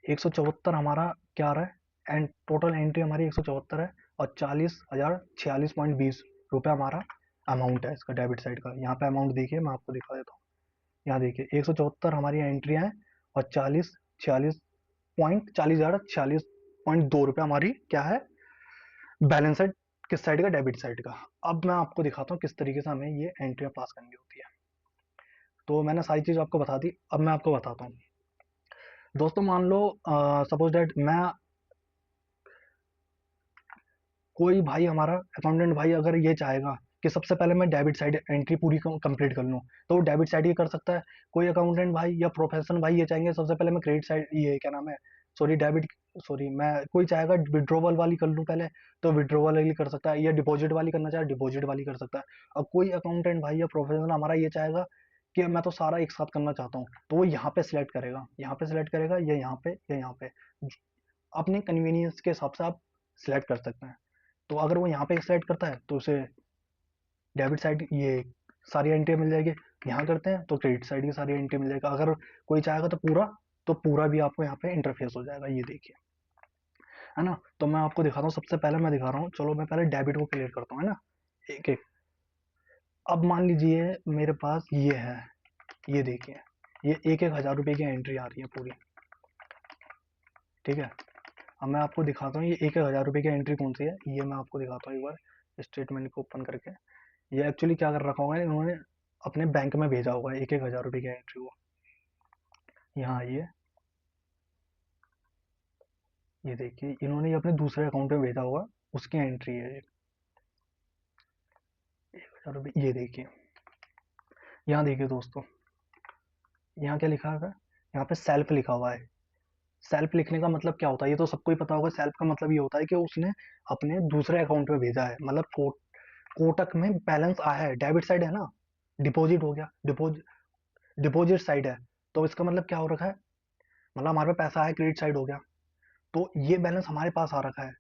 Speaker 1: 174 हमारा क्या आ रहा है, एंड टोटल एंट्री हमारी 174 है, और 40,046.20 रुपये हमारा अमाउंट है इसका डेबिट साइड का। यहाँ पे अमाउंट देखिए, मैं आपको दिखा देता हूँ। यहाँ देखिए 174 हमारी एंट्रियाँ हैं, और 40,046.2 हमारी क्या है, बैलेंस साइड, किस साइड का, डेबिट साइड का। अब मैं आपको दिखाता हूँ किस तरीके से हमें ये एंट्रियाँ पास करनी होती है। तो मैंने सारी चीज़ आपको बता दी, अब मैं आपको बताता हूँ दोस्तों। मान लो सपोज दैट मैं, कोई भाई हमारा अकाउंटेंट भाई अगर ये चाहेगा कि सबसे पहले मैं डेबिट साइड एंट्री पूरी कंप्लीट कर लूँ, तो वो डेबिट साइड ही कर सकता है। कोई अकाउंटेंट भाई या प्रोफेशनल भाई ये चाहेंगे सबसे पहले मैं क्रेडिट साइड, ये क्या नाम है, सॉरी डेबिट, सॉरी मैं, कोई चाहेगा विड्रोवल वाली कर लूँ पहले, तो विड्रोवल वाली कर सकता है, या डिपॉजिट वाली करना चाहे डिपॉजिट वाली कर सकता है। अब कोई अकाउंटेंट भाई या प्रोफेशनल हमारा ये चाहेगा कि मैं तो सारा एक साथ करना चाहता हूँ, तो वो यहाँ पे सिलेक्ट करेगा, यहाँ पे सिलेक्ट करेगा, या यहाँ पे, या यहाँ पे, अपने कन्वीनियंस के हिसाब से आप सिलेक्ट कर सकते हैं। तो अगर वो यहाँ पे सिलेक्ट करता है तो उसे डेबिट साइड ये सारी एंट्री मिल जाएगी। यहाँ करते हैं तो क्रेडिट साइड की सारी एंट्री मिल जाएगा। अगर कोई चाहेगा तो पूरा भी आपको यहाँ पे इंटरफेस हो जाएगा, ये देखिए, है ना। तो मैं आपको दिखाता हूँ, सबसे पहले मैं दिखा रहा हूँ, चलो मैं पहले डेबिट को क्लियर करता हूँ, है ना, एक एक। अब मान लीजिए मेरे पास ये है, ये देखिए, ये 1,000 रुपये की एंट्री आ रही है पूरी, ठीक है। अब मैं आपको दिखाता हूँ ये 1,000 रुपये की एंट्री कौन सी है, ये मैं आपको दिखाता हूँ एक बार स्टेटमेंट को ओपन करके। ये एक्चुअली क्या कर रखा होगा इन्होंने, अपने बैंक में भेजा होगा 1,000 रुपये की एंट्री को। यहाँ आइए, ये देखिए इन्होंने ये अपने दूसरे अकाउंट में भेजा होगा, उसकी एंट्री है ये 1,000 रुपये। ये देखिए, यहाँ देखिए दोस्तों, यहाँ क्या लिखा है, यहाँ पे सेल्फ लिखा हुआ है। सेल्फ लिखने का मतलब क्या होता है, ये तो सबको ही पता होगा। सेल्फ का मतलब ये होता है कि उसने अपने दूसरे अकाउंट में भेजा है, मतलब कोटक में बैलेंस आया है, डेबिट साइड है ना, डिपॉजिट हो गया, डिपॉजिट साइड है, तो इसका मतलब क्या हो रखा है, मतलब हमारे पे पैसा है, क्रेडिट साइड हो गया, तो ये बैलेंस हमारे पास आ रखा है,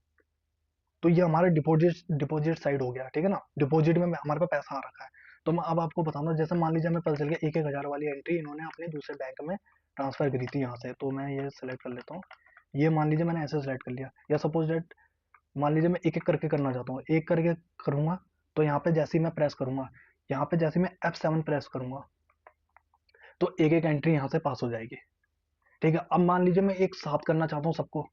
Speaker 1: तो ये हमारा डिपॉजिट डिपॉजिट साइड हो गया, ठीक है ना, डिपॉजिट में हमारे पास पैसा आ रखा है। तो मैं अब आपको बताऊंगा, जैसे मान लीजिए हमें पता चल गया 1,000 वाली एंट्री इन्होंने अपने दूसरे बैंक में ट्रांसफर करी थी यहाँ से, तो मैं ये सेलेक्ट कर लेता हूँ। ये मान लीजिए मैंने ऐसे सेलेक्ट कर लिया, या सपोज डेट मान लीजिए मैं एक एक करके करना चाहता हूँ, एक करके करूंगा, तो यहाँ पे जैसे ही मैं प्रेस करूंगा, यहाँ पे जैसे ही मैं F7 प्रेस करूंगा, तो एक एक एंट्री यहाँ से पास हो जाएगी। ठीक है, अब मान लीजिए मैं एक साथ करना चाहता हूँ सबको,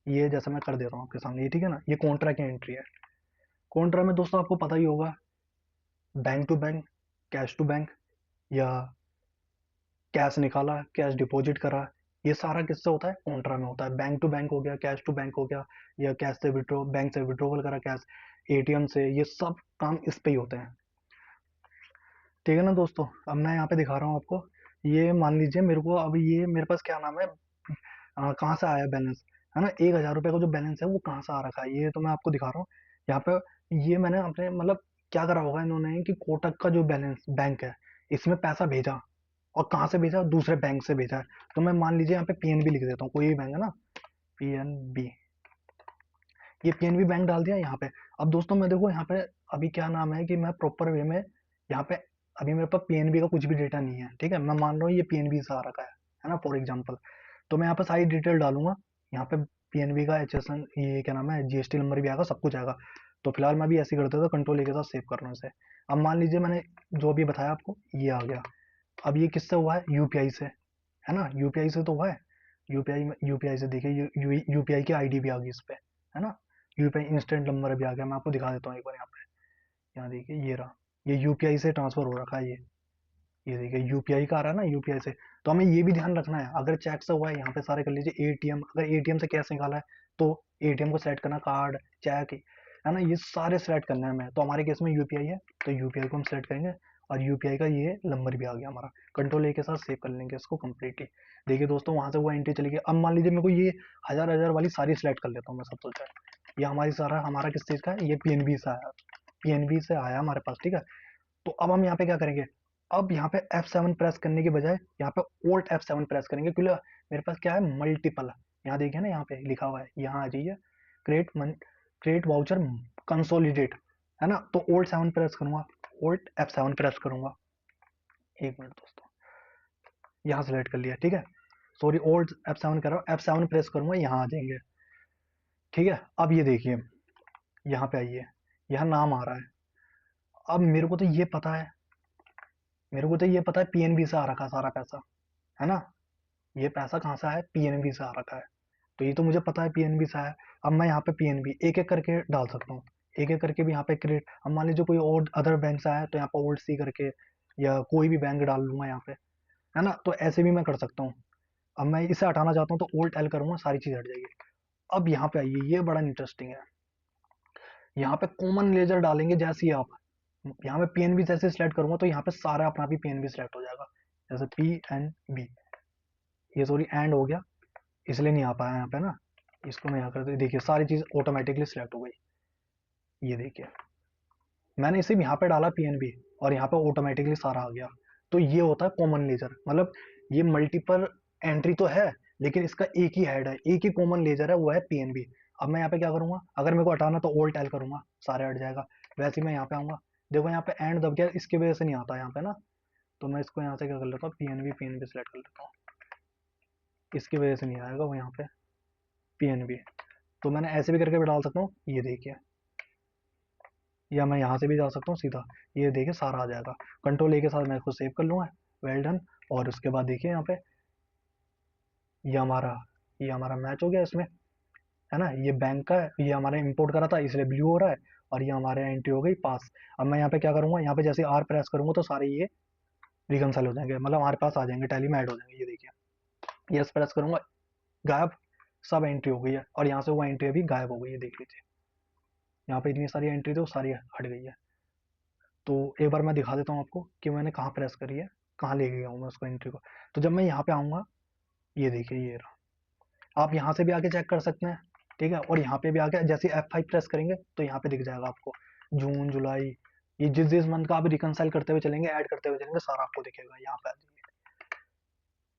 Speaker 1: ये जैसे मैं कर देता हूँ आपके सामने, ये ठीक है ना, ये कॉन्ट्रा की एंट्री है। कॉन्ट्रा में दोस्तों आपको पता ही होगा, bank to bank, cash to bank, या कैश निकाला, कैश डिपॉजिट करा, ये सारा किससे होता है, कॉन्ट्रा में होता है। बैंक टू बैंक हो गया, कैश टू बैंक हो गया, या कैश से विड्रॉ, बैंक से विड्रॉवल करा कैश, एटीएम से, ये सब काम इस पे ही होते हैं। ठीक है ना दोस्तों, अब मैं यहाँ पे दिखा रहा हूँ आपको, ये मान लीजिए मेरे को, अब ये मेरे पास क्या नाम है, कहाँ से आया बैलेंस, है ना, 1,000 रुपये का जो बैलेंस है वो कहाँ से आ रखा है, ये तो मैं आपको दिखा रहा हूँ यहाँ पे। ये मैंने अपने मतलब क्या करा होगा इन्होंने कि कोटक का जो बैलेंस बैंक है, इसमें पैसा भेजा, और कहाँ से भेजा, दूसरे बैंक से भेजा है। तो मैं मान लीजिए यहाँ पे पीएनबी लिख देता हूँ, कोई भी बैंक है ना, पीएनबी, ये पीएनबी बैंक डाल दिया यहाँ पे। अब दोस्तों मैं देखो यहाँ पे अभी क्या नाम है कि मैं प्रॉपर वे में यहाँ पे, अभी मेरे पास पीएनबी का कुछ भी डेटा नहीं है, ठीक है, मैं मान रहा हूँ ये पीएनबी से आ रखा है ना, फॉर एग्जाम्पल। तो मैं यहाँ पे सारी डिटेल डालूंगा, यहाँ पे पीएनबी का एचएसएन, ये क्या नाम है, जीएसटी नंबर भी आएगा, सब कुछ आएगा। तो फिलहाल मैं भी ऐसे ही करता था, कंट्रोल ए के साथ सेव कर रहा हूँ इसे। अब मान लीजिए मैंने जो भी बताया आपको, ये आ गया। अब ये किससे हुआ है, यूपीआई से, है ना, यूपीआई से तो हुआ है। यूपीआई में, यूपीआई से देखिए यूपीआई की आईडी भी आ गई इस पे, है ना, यूपीआई इंस्टेंट नंबर भी आ गया। मैं आपको दिखा देता हूँ एक बार यहाँ पे, यहाँ देखिए ये रहा, ये यूपीआई से ट्रांसफर हो रखा है ये देखिए यूपीआई का आ रहा है ना, यूपीआई से। तो हमें ये भी ध्यान रखना है, अगर चेक से हुआ है यहाँ पे सारे कर लीजिए, एटीएम, अगर एटीएम से कैश निकाला है तो एटीएम को सेलेक्ट करना, कार्ड, चेक, है ना, ये सारे सेलेक्ट करना है हमें। तो हमारे केस में यूपीआई है, तो यूपीआई को हम सेलेक्ट करेंगे, और यूपीआई का ये नंबर भी आ गया हमारा, कंट्रोल ए के साथ सेव कर लेंगे इसको कम्प्लीटली। देखिए दोस्तों वहां से वो एंट्री चली गई। अब मान लीजिए मेरे को ये हजार हजार वाली सारी सेलेक्ट कर लेता हूँ मैं, सब सोचा है ये हमारी सारा, हमारा किस चीज का है, ये पीएनबी से आया, पीएनबी से आया हमारे पास, ठीक है। तो अब हम यहाँ पे क्या करेंगे, अब यहाँ पे F7 प्रेस करने के बजाय यहाँ पे Alt F7 प्रेस करेंगे, क्योंकि मेरे पास क्या है, मल्टीपल, यहाँ देखिए ना, यहाँ पे लिखा हुआ है, यहाँ आ जाइए, क्रिएट क्रिएट वाउचर कंसोलिडेट, है ना, तो Alt 7 प्रेस करूंगा, Alt F7 प्रेस करूंगा, एक मिनट दोस्तों, यहाँ सेलेक्ट कर लिया, ठीक है, सॉरी Alt F7 कर रहा हूँ, F7 प्रेस करूंगा, यहाँ आ जाएंगे, ठीक है। अब ये देखिए, यहाँ पे आइए, यहाँ नाम आ रहा है। अब मेरे को तो ये पता है, मेरे को तो ये पता है पीएनबी से आ रखा है सारा पैसा, है ना, ये पैसा कहाँ से आया है, पीएनबी से आ रखा है, तो ये तो मुझे पता है पीएनबी से आया है। अब मैं यहाँ पे पीएनबी एक एक करके डाल सकता हूँ, एक एक करके भी यहाँ पे क्रिएट, अब मान लीजिए कोई और अदर बैंक से आया है, तो यहाँ पे ओल्ड सी करके, या कोई भी बैंक डाल लूंगा यहाँ पे, है ना, तो ऐसे भी मैं कर सकता हूँ। अब मैं इसे हटाना चाहता हूँ, तो ओल्ड एल करूंगा, सारी चीज हट जाएगी। अब यहाँ पे आइए, ये बड़ा इंटरेस्टिंग है, यहाँ पे कॉमन लेजर डालेंगे, जैसे ही आप यहाँ पे पीएनबी जैसे सिलेक्ट करूंगा, तो यहाँ पे सारा अपना भी पीएनबी सिलेक्ट हो जाएगा, जैसे पीएनबी, ये सॉरी एंड हो गया, इसलिए नहीं आ पाया यहाँ पे ना, इसको मैं यहाँ कर देखिए सारी चीज ऑटोमेटिकली सिलेक्ट हो गई, ये देखिए मैंने सिर्फ यहाँ पे डाला पीएनबी, और यहाँ पे ऑटोमेटिकली सारा आ गया। तो ये होता है कॉमन लेजर, मतलब ये मल्टीपल एंट्री तो है, लेकिन इसका एक ही हेड है, एक ही कॉमन लेजर है, वो है पीएनबी। अब मैं यहाँ पे क्या करूंगा, अगर मेरे को हटाना तो ओल्ट एल करूंगा, सारे हट जाएगा। वैसे ही मैं यहाँ पे आऊंगा, देखो यहाँ पे एंड दब गया, इसकी वजह से नहीं आता यहाँ पे ना, तो मैं इसको यहाँ से क्या कर लेता हूँ, पीएनबी पीएनबी सेलेक्ट कर लेता हूँ, इसकी वजह से नहीं आएगा वो यहाँ पे पीएनबी। तो मैंने ऐसे भी करके भी डाल सकता हूँ, ये देखिए, या मैं यहाँ से भी जा सकता हूँ सीधा, ये देखिए सारा आ जाएगा। कंट्रोल ए के साथ मैं इसको सेव कर लूँगा, वेल डन। और उसके बाद देखिए यहाँ पे ये हमारा ये हमारा मैच हो गया इसमें, है ना। ये बैंक का है, ये हमारा इंपोर्ट करा था इसलिए ब्लू हो रहा है, और ये हमारे एंट्री हो गई पास। अब मैं यहाँ पे क्या करूंगा, यहाँ पे जैसे आर प्रेस करूंगा तो सारे ये रिकनसाइल हो जाएंगे, मतलब हमारे पास आ जाएंगे, टैली में ऐड हो जाएंगे। ये देखिए, यस प्रेस करूंगा, गायब, सब एंट्री हो गई है, और यहाँ से वो एंट्री अभी गायब हो गई है, देख लीजिए। यहाँ पे इतनी सारी एंट्री थी वो सारी हट गई है। तो एक बार मैं दिखा देता हूँ आपको कि मैंने कहाँ प्रेस करी है, कहाँ ले गया हूँ मैं उसको एंट्री को। तो जब मैं यहाँ पे आऊँगा, ये देखिए ये रहा। आप यहाँ से भी आके चेक कर सकते हैं, ठीक है। और यहाँ पे भी आके जैसे F5 प्रेस करेंगे तो यहाँ पे दिख जाएगा आपको जून जुलाई, ये जिस जिस मंथ का आप रिकनसाइल करते हुए चलेंगे, ऐड करते हुए चलेंगे, सारा आपको दिखेगा। यहाँ पे आ जाइए,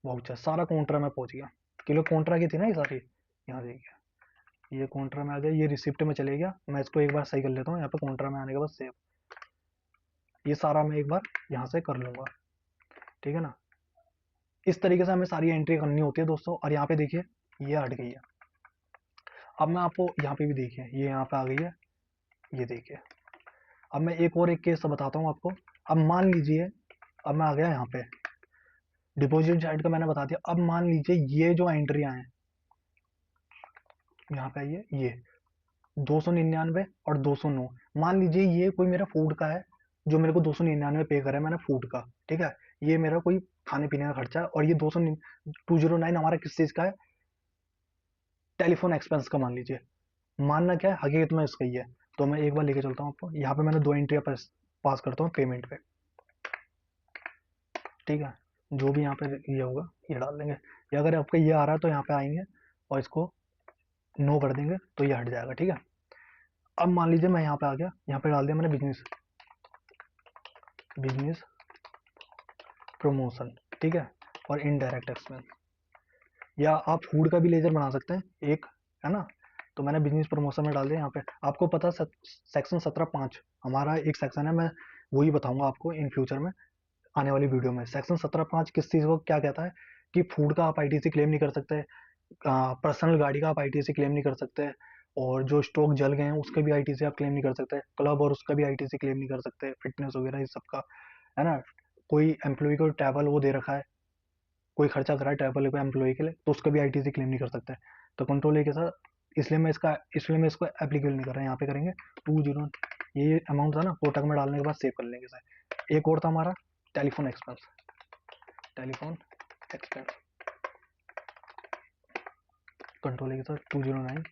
Speaker 1: बहुत अच्छा, सारा कॉन्ट्रा में पहुंच गया, किलो कॉन्ट्रा की थी ना ये सारी। यहाँ देखिए, ये कॉन्ट्रा में आ गया, ये रिसिप्ट में चले गया। मैं इसको एक बार सही कर लेता हूँ, यहाँ पे कॉन्ट्रा में आने के बाद सेव, ये सारा मैं एक बार यहाँ से कर लूंगा, ठीक है ना। इस तरीके से हमें सारी एंट्री करनी होती है दोस्तों। और यहाँ पे देखिए, ये हट गई है। अब मैं आपको यहाँ पे भी देखिए, ये यहाँ पे आ गई है, ये देखिए। अब मैं एक केस बताता हूँ आपको। अब मान लीजिए, अब मैं आ गया यहाँ पे डिपॉजिट साइड का, मैंने बता दिया। अब मान लीजिए ये जो एंट्रियां हैं, यहाँ पे आइए, ये 299 और 209, मान लीजिए ये कोई मेरा फूड का है, जो मेरे को 299 पे करा है मैंने फूड का, ठीक है। ये मेरा कोई खाने पीने का खर्चा है, और ये 209 हमारा किस चीज का है, टेलीफोन एक्सपेंस का मान लीजिए। मानना क्या है, हकीकत में इसका ही है। तो मैं एक बार लेके चलता हूँ आपको, यहाँ पे मैंने 2 एंट्रियां पास करता हूँ पेमेंट पे, ठीक है। जो भी यहाँ पे ये होगा ये डाल देंगे। या अगर आपका ये आ रहा है तो यहाँ पे आएंगे और इसको नो कर देंगे तो ये हट जाएगा, ठीक है। अब मान लीजिए मैं यहाँ पे आ गया, यहाँ पे डाल दिया मैंने बिजनेस बिजनेस प्रमोशन, ठीक है, और इनडायरेक्ट एक्सपेंस। या आप फूड का भी लेजर बना सकते हैं एक, है ना। तो मैंने बिजनेस प्रमोशन में डाल दिया। यहाँ पे आपको पता सेक्शन 17(5) हमारा एक सेक्शन है, मैं वही बताऊंगा आपको इन फ्यूचर में, आने वाली वीडियो में। सेक्शन 17(5) किस चीज़ को क्या कहता है, कि फूड का आप आईटीसी क्लेम नहीं कर सकते, पर्सनल गाड़ी का आप आईटीसी क्लेम नहीं कर सकते, और जो स्टॉक जल गए हैं उसके भी आईटीसी आप क्लेम नहीं कर सकते, क्लब और उसका भी आईटीसी क्लेम नहीं कर सकते, फिटनेस वगैरह इस सब का, है ना। कोई एम्प्लॉय को ट्रैवल वो दे रखा है, कोई खर्चा करा है ट्रैवल पे एम्प्लॉय के लिए, तो उसका भी आईटीसी क्लेम नहीं कर सकते। तो कंट्रोल ए के साथ इसलिए मैं इसको एप्लीकेबल नहीं कर रहा। यहाँ पे करेंगे 20, ये अमाउंट था ना, कोटक में डालने के बाद सेव कर लेंगे सर। एक और था हमारा telephone expense, telephone expense, control ए के साथ 209,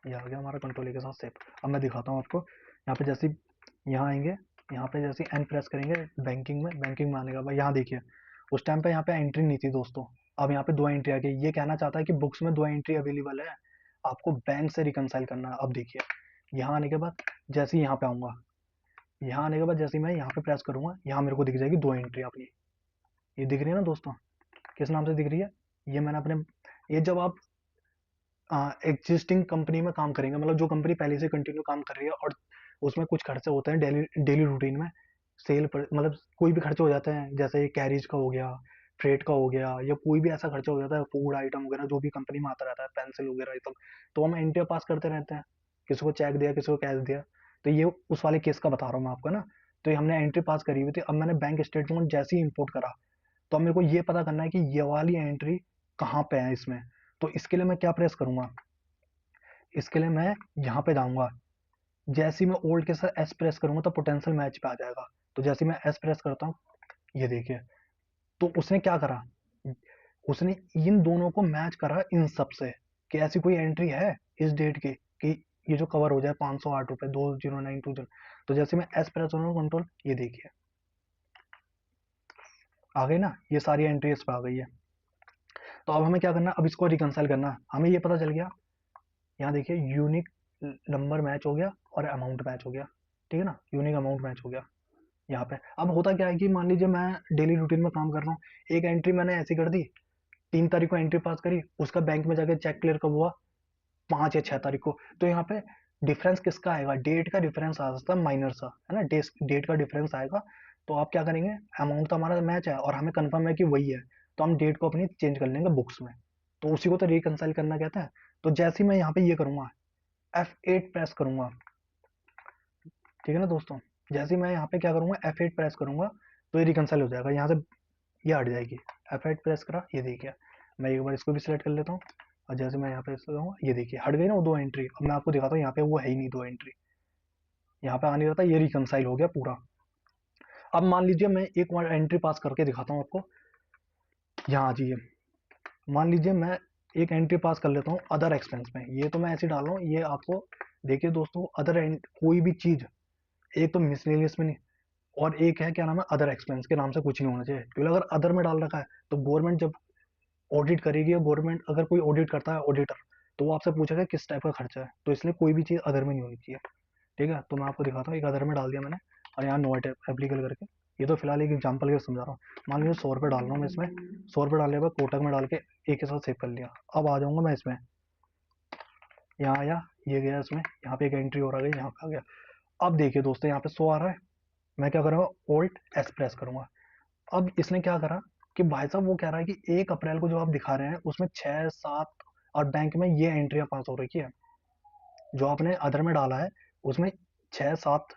Speaker 1: ये आ गया हमारा कंट्रोल ए के साथ सेव। अब मैं दिखाता हूँ आपको, यहाँ पे जैसे यहाँ आएंगे, यहाँ पे जैसे एन प्रेस करेंगे बैंकिंग में आने का भाई, यहाँ देखिए उस टाइम पे यहाँ पे एंट्री नहीं थी दोस्तों। अब यहाँ पे 2 एंट्री आ गई। ये कहना चाहता है कि बुक्स में 2 एंट्री अवेलेबल है, आपको बैंक से रिकनसाइल करना है। अब देखिए, यहाँ आने के बाद जैसे ही यहाँ पे आऊँगा, यहाँ आने के बाद जैसे मैं यहाँ पे प्रेस करूंगा, यहाँ मेरे को दिख जाएगी 2 एंट्री अपनी, ये दिख रही है ना दोस्तों। किस नाम से दिख रही है, ये मैंने अपने, ये जब आप एग्जिस्टिंग कंपनी में काम करेंगे, मतलब जो कंपनी पहले से कंटिन्यू काम कर रही है और उसमें कुछ खर्चे होते हैं डेली डेली रूटीन में, सेल पर मतलब कोई भी खर्चे हो जाते हैं, जैसे कैरिज का हो गया, फ्रेट का हो गया, या कोई भी ऐसा खर्चा हो जाता है, फूड आइटम वगैरह जो भी कंपनी में आता रहता है, पेंसिल वगैरह ये सब, तो हम एंट्री पास करते रहते हैं। किसी को चेक दिया, किसी को कैश दिया, तो ये उस वाले केस का बता रहा हूँ मैं आपको ना। तो ये हमने एंट्री पास करी हुई थी। अब मैंने बैंक स्टेटमेंट जैसे ही इंपोर्ट करा, तो अब मेरे को ये पता करना है कि ये वाली एंट्री कहाँ पे है इसमें। तो इसके लिए मैं क्या प्रेस करूंगा, इसके लिए मैं यहाँ पे जाऊंगा, जैसे ही मैं ओल्ड के साथ एस प्रेस करूंगा तो पोटेंशियल मैच पे आ जाएगा। तो जैसे मैं एस प्रेस करता हूँ, ये देखिए, तो उसने क्या करा, उसने इन दोनों को मैच करा इन सब से, कि ऐसी कोई एंट्री है इस डेट की कि ये जो कवर हो जाए 508 रुपए 2092। तो जैसे मैं एस प्रेस करूंगा कंट्रोल, ये देखिए आ गई ना, ये सारी एंट्री इस पे आ गई है। तो अब हमें क्या करना, अब इसको रिकंसाइल करना। हमें ये पता चल गया, यहाँ देखिए यूनिक नंबर मैच हो गया और अमाउंट मैच हो गया, ठीक है ना, यूनिक अमाउंट मैच हो गया यहाँ पे। अब होता क्या है कि मान लीजिए मैं डेली रूटीन में काम कर रहा हूँ, एक एंट्री मैंने ऐसी कर दी, 3 तारीख को एंट्री पास करी, उसका बैंक में जाके चेक क्लियर कब हुआ, 5 या 6 तारीख को। तो यहाँ पे डिफरेंस किसका आएगा, डेट का डिफरेंस आ सकता है, माइनर सा, है ना, डेट का डिफरेंस आएगा। तो आप क्या करेंगे, अमाउंट तो हमारा मैच है और हमें कंफर्म है कि वही है, तो हम डेट को अपनी चेंज कर लेंगे बुक्स में। तो उसी को तो रिकंसाइल करना कहता है। तो जैसे ही मैं यहाँ पे ये करूंगा, F8 प्रेस करूंगा, ठीक है ना दोस्तों, जैसे ही मैं यहाँ पे क्या करूंगा, F8 प्रेस करूंगा, तो ये रिकंसाइल हो जाएगा, यहाँ से ये हट जाएगी। F8 प्रेस करा, ये देखिए मैं एक बार इसको भी सिलेक्ट कर लेता हूँ, और जैसे मैं यहाँ पे इसको जाऊँगा, ये देखिए हट गई ना वो 2 एंट्री। अब मैं आपको दिखाता हूँ, यहाँ पे वो है ही नहीं 2 एंट्री, यहाँ पे आ नहीं रहा था, ये रिकंसाइल हो गया पूरा। अब मान लीजिए मैं एक और एंट्री पास करके दिखाता हूँ आपको, यहाँ आ जाइए। मान लीजिए मैं एक एंट्री पास कर लेता हूँ अदर एक्सपेंस में, ये तो मैं ऐसे ही डाल रहा हूँ, ये आपको देखिए दोस्तों, अदर कोई भी चीज़, एक तो मिसलेनियस में नहीं, और एक है क्या नाम है अदर एक्सपेंस, के नाम से कुछ नहीं होना चाहिए, क्योंकि अगर अदर में डाल रखा है तो गवर्नमेंट जब ऑडिट करेगी, या गवर्नमेंट अगर कोई ऑडिट करता है ऑडिटर, तो वो आपसे पूछेगा किस टाइप का खर्चा है, तो इसलिए कोई भी चीज़ अदर में नहीं होनी चाहिए। ठीक है, तो मैं आपको दिखाता हूँ, एक अदर में डाल दिया मैंने, और यहाँ नोट एप्लीकेबल करके, ये तो फिलहाल एक एग्जाम्पल के समझा रहा हूँ। मान लीजिए 100 रुपये डाल रहा हूँ मैं इसमें, 100 रुपये डालने के बाद कोटक में डाल के एक के साथ सेव कर लिया। अब आ जाऊँगा मैं इसमें, यहाँ आया, ये गया इसमें, यहाँ पे एक एंट्री और आ गई, यहाँ पे आ गया। अब देखिए दोस्तों, यहाँ पे 100 आ रहा है, मैं क्या करूँगा, ओल्ट एस प्रेस करूँगा। अब इसने क्या करा कि भाई साहब वो कह रहा है कि 1 अप्रैल को जो आप दिखा रहे हैं उसमें 6-7, और बैंक में ये एंट्रियां पास हो रही है, जो आपने अदर में डाला है उसमें 6-7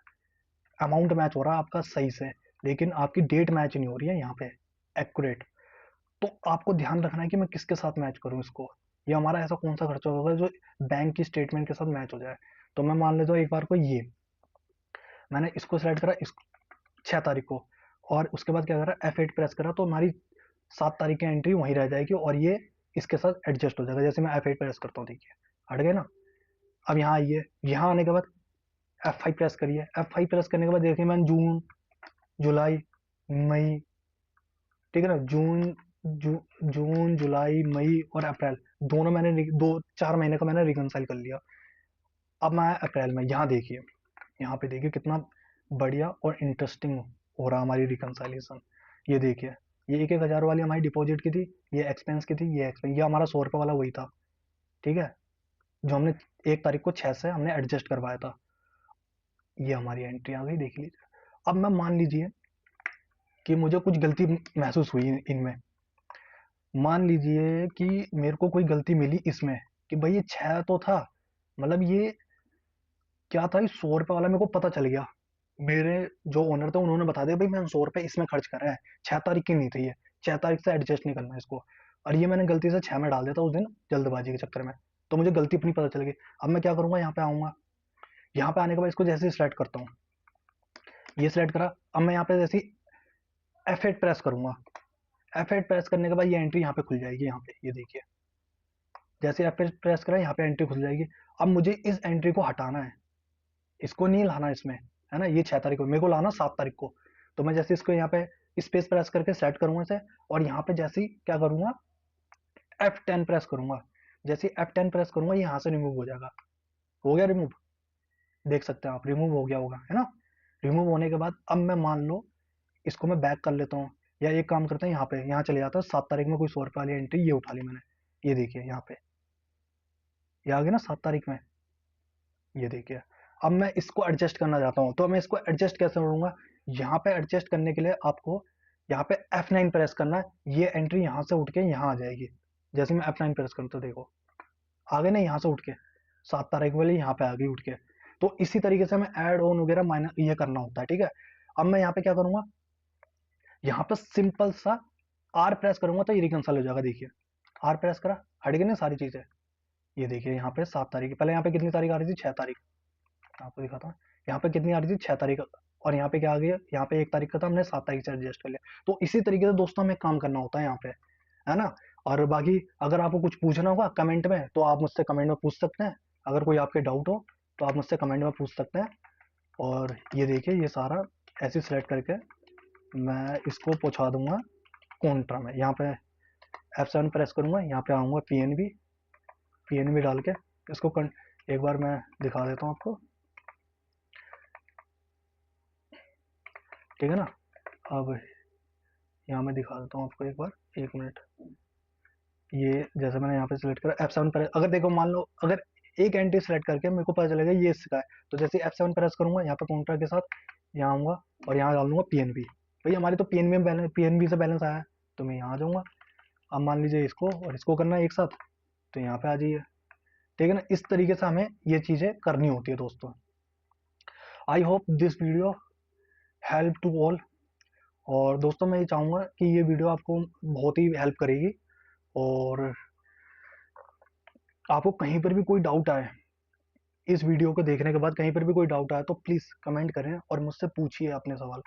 Speaker 1: अमाउंट मैच हो रहा है आपका सही से, लेकिन आपकी डेट मैच नहीं हो रही है यहाँ पे एक्यूरेट। तो आपको ध्यान रखना है कि मैं किसके साथ मैच करूँ इसको, ये हमारा ऐसा कौन सा खर्चा होगा जो बैंक की स्टेटमेंट के साथ मैच हो जाए। तो मैं मान लेता हूँ एक बार को, ये मैंने इसको सेलेक्ट करा इस 6 तारीख को, और उसके बाद क्या करा, F8 प्रेस करा, तो हमारी 7 तारीख की एंट्री वहीं रह जाएगी, और ये इसके साथ एडजस्ट हो जाएगा। जैसे मैं F8 प्रेस करता हूँ, देखिए हट गए ना। अब यहाँ आइए, यहाँ आने के बाद F5 प्रेस करिए, F5 प्रेस करने के बाद देखिए मैंने जून, जुलाई, मई, ठीक है ना, जून जुलाई मई और अप्रैल, दोनों मैंने 2-4 महीने का मैंने रिकंसाइल कर लिया। अब मैं अप्रैल में, यहाँ देखिए, यहाँ पे देखिए कितना बढ़िया और इंटरेस्टिंग हो रहा हमारी रिकंसाइलेशन। ये देखिए, ये 1-1 हज़ार वाली हमारी डिपॉजिट की थी, ये एक्सपेंस की थी, ये एक्सपेंस, ये हमारा 100 रुपये वाला वही था। ठीक है, जो हमने 1 तारीख को 6 से हमने एडजस्ट करवाया था। ये हमारी एंट्री आ गई, देख लीजिए। अब मैं मान लीजिए कि मुझे कुछ गलती महसूस हुई इनमें, मान लीजिए कि मेरे को कोई गलती मिली इसमें, कि भाई ये 6 तो था, मतलब ये क्या था, इस 100 रुपये वाला मेरे को पता चल गया, मेरे जो ओनर थे उन्होंने बता दिया भाई मैंने 100 रुपये इसमें खर्च करा है, 6 तारीख की नहीं थी ये, 6 तारीख से एडजस्ट नहीं करना है इसको, और ये मैंने गलती से 6 में डाल दिया था उस दिन जल्दबाजी के चक्कर में, तो मुझे गलती अपनी पता चल गई। अब मैं क्या करूंगा, यहाँ पे आऊंगा, यहाँ पे आने के बाद इसको जैसे सिलेक्ट करता हूँ, ये सिलेक्ट करा, अब मैं यहाँ पे जैसे F8 प्रेस करूंगा, F8 प्रेस करने के बाद ये एंट्री यहाँ पे खुल जाएगी, यहाँ पे ये देखिए, जैसे F8 प्रेस करा यहाँ पे एंट्री खुल जाएगी। अब मुझे इस एंट्री को हटाना है, इसको नहीं लाना इसमें, है ना, ये 6 तारीख को मेरे को लाना 7 तारीख को। तो मैं जैसे इसको यहाँ पे स्पेस प्रेस करके सेट करूंगा इसे, और यहाँ पे जैसे ही क्या करूंगा, F10 प्रेस करूंगा, जैसे F10 प्रेस करूंगा ये यहाँ से रिमूव हो जाएगा, हो गया रिमूव, देख सकते हैं आप रिमूव हो गया होगा, है ना। रिमूव होने के बाद अब मैं मान लो इसको मैं बैक कर लेता हूँ, या एक काम करते हैं, यहाँ पे यहाँ चले जाता है, 7 तारीख में कोई 100 रुपये वाली एंट्री ये उठा ली मैंने, ये देखिए यहाँ पे ये आ गया ना 7 तारीख में, ये देखिए। अब मैं इसको एडजस्ट करना चाहता हूँ, तो मैं इसको एडजस्ट कैसे करूँगा, यहाँ पे एडजस्ट करने के लिए आपको यहाँ पे F9 प्रेस करना है, ये एंट्री यहाँ से उठ के यहाँ आ जाएगी। जैसे मैं F9 प्रेस करूँ तो देखो आ गए ना, यहाँ से उठ के 7 तारीख वाली यहाँ पे आ गई उठ के। तो इसी तरीके से हमें ऐड ऑन वगैरह माइनस ये करना होता है, ठीक है। अब मैं यहाँ पे क्या करूँगा, यहाँ पे सिंपल सा R प्रेस करूंगा तो ये रिकंसाइल हो जाएगा, देखिए R प्रेस करा, हट गई ना सारी चीजें। ये देखिए यहाँ पे 7 तारीख, पहले यहाँ पे कितनी तारीख आ रही थी, 6 तारीख, आपको दिखाता हूँ, यहाँ पे कितनी आ रही थी, 6 तारीख, और यहाँ पे क्या आ गया, यहाँ पे 1 तारीख का था, हमने 7 तारीख से एडजस्ट कर लिया। तो इसी तरीके से दोस्तों हमें काम करना होता है यहाँ पे, है ना। और बाकी अगर आपको कुछ पूछना होगा कमेंट में, तो आप मुझसे कमेंट में पूछ सकते हैं, अगर कोई आपके डाउट हो तो आप मुझसे कमेंट में पूछ सकते हैं। और ये देखिए ये सारा ऐसे सेलेक्ट करके मैं इसको पहुँचा दूंगा कॉन्ट्रा में, यहाँ पे F7 प्रेस करूंगा, यहाँ पे आऊंगा पीएनबी डाल के इसको एक बार मैं दिखा देता हूँ आपको, ठीक है ना। अब यहाँ मैं दिखा देता हूँ आपको एक बार, 1 मिनट। ये जैसे मैंने यहाँ पे सिलेक्ट करा F7 प्रेस, अगर देखो मान लो अगर एक एंट्री सेलेक्ट करके मेरे को पता चलेगा ये इसका है, तो जैसे F7 प्रेस करूंगा यहाँ पे कॉन्ट्रा के साथ, यहाँ आऊंगा और यहाँ डाल दूंगा पीएनबी, भाई हमारी तो पीएनबी में बैलेंस, पीएनबी से बैलेंस आया है, तो मैं यहाँ आ जाऊंगा। अब मान लीजिए इसको और इसको करना है एक साथ, तो यहाँ पे आ जाइए, ठीक है ना। इस तरीके से हमें ये चीजें करनी होती है दोस्तों। I hope this video help to all, और दोस्तों मैं ये चाहूँगा कि ये वीडियो आपको बहुत ही हेल्प करेगी, और आपको कहीं पर भी कोई डाउट आए, इस वीडियो को देखने के बाद कहीं पर भी कोई डाउट आए तो प्लीज़ कमेंट करें और मुझसे पूछिए अपने सवाल।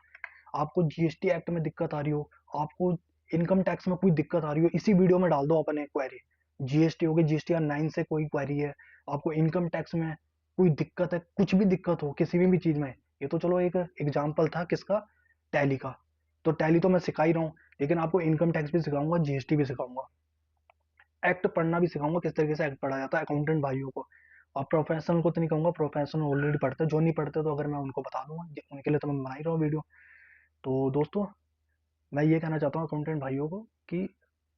Speaker 1: आपको जीएसटी एक्ट में दिक्कत आ रही हो, आपको इनकम टैक्स में कोई दिक्कत आ रही हो, इसी वीडियो में डाल दो अपने क्वेरी। जीएसटी हो गई, जीएसटीआर 9 से कोई क्वेरी है, आपको इनकम टैक्स में कोई दिक्कत है, कुछ भी दिक्कत हो किसी भी चीज़ में। ये तो चलो एक एग्जाम्पल था किसका, टैली का। तो टैली तो मैं सिखा ही रहा हूँ, लेकिन आपको इनकम टैक्स भी सिखाऊंगा, जीएसटी भी सिखाऊंगा, एक्ट पढ़ना भी सिखाऊंगा, किस तरीके से एक्ट पढ़ा जाता है अकाउंटेंट भाइयों को। और प्रोफेशनल को तो नहीं कहूंगा, प्रोफेशनल ऑलरेडी पढ़ते हैं, जो नहीं पढ़ते तो अगर मैं उनको बता दूंगा, उनके लिए तो मैं बना ही रहा हूँ वीडियो। तो दोस्तों, मैं ये कहना चाहता हूँ अकाउंटेंट भाइयों को कि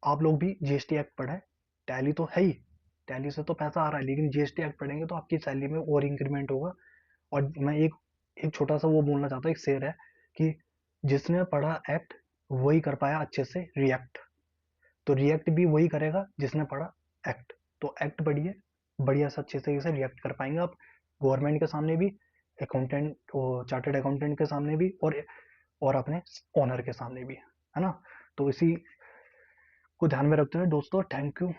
Speaker 1: आप लोग भी जीएसटी एक्ट पढ़ें। टैली तो है ही, टैली से तो पैसा आ रहा है, लेकिन जीएसटी एक्ट पढ़ेंगे तो आपकी सैलरी में और इंक्रीमेंट होगा। और मैं एक एक छोटा सा वो बोलना चाहता हूँ, एक शेर है कि जिसने पढ़ा एक्ट वही कर पाया अच्छे से रिएक्ट। तो रिएक्ट भी वही करेगा जिसने पढ़ा एक्ट। तो एक्ट पढ़िए, बढ़िया से अच्छे से रिएक्ट कर पाएंगे आप, गवर्नमेंट के सामने भी, अकाउंटेंट, चार्टर्ड अकाउंटेंट के सामने भी, और अपने ओनर के सामने भी, है ना। तो इसी को ध्यान में रखते हुए दोस्तों, thank you.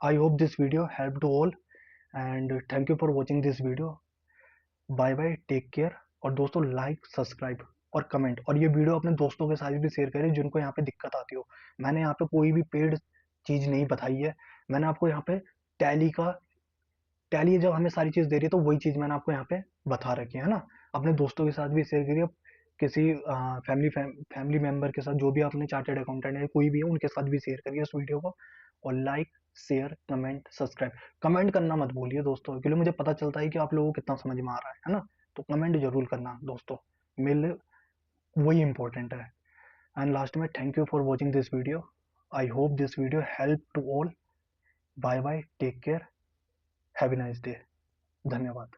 Speaker 1: I hope this video help to all, and thank you for watching this video. Bye bye, take care. और दोस्तों, लाइक, सब्सक्राइब और कमेंट, और ये वीडियो अपने दोस्तों के साथ भी शेयर करें जिनको यहाँ पे दिक्कत आती हो। मैंने यहाँ पे कोई भी पेड चीज़ नहीं बताई है, मैंने आपको यहाँ पे टैली का, टैली जब हमें सारी चीज़ दे रही है तो वही चीज़ मैंने आपको यहाँ पे बता रखी है ना। अपने दोस्तों के साथ भी शेयर करिए, किसी फैमिली मेंबर के साथ, जो भी अपने चार्टर्ड अकाउंटेंट है, कोई भी है, उनके साथ भी शेयर करिए इस वीडियो को। और like, share, comment, subscribe, comment करना मत भूलिए दोस्तों, क्योंकि मुझे पता चलता है कि आप लोगों को कितना समझ में आ रहा है ना। तो कमेंट जरूर करना दोस्तों, मेरे लिए वही इंपॉर्टेंट है। एंड लास्ट में, thank you for watching this video. I hope this video help to all. Bye bye, take care, have a nice day. धन्यवाद।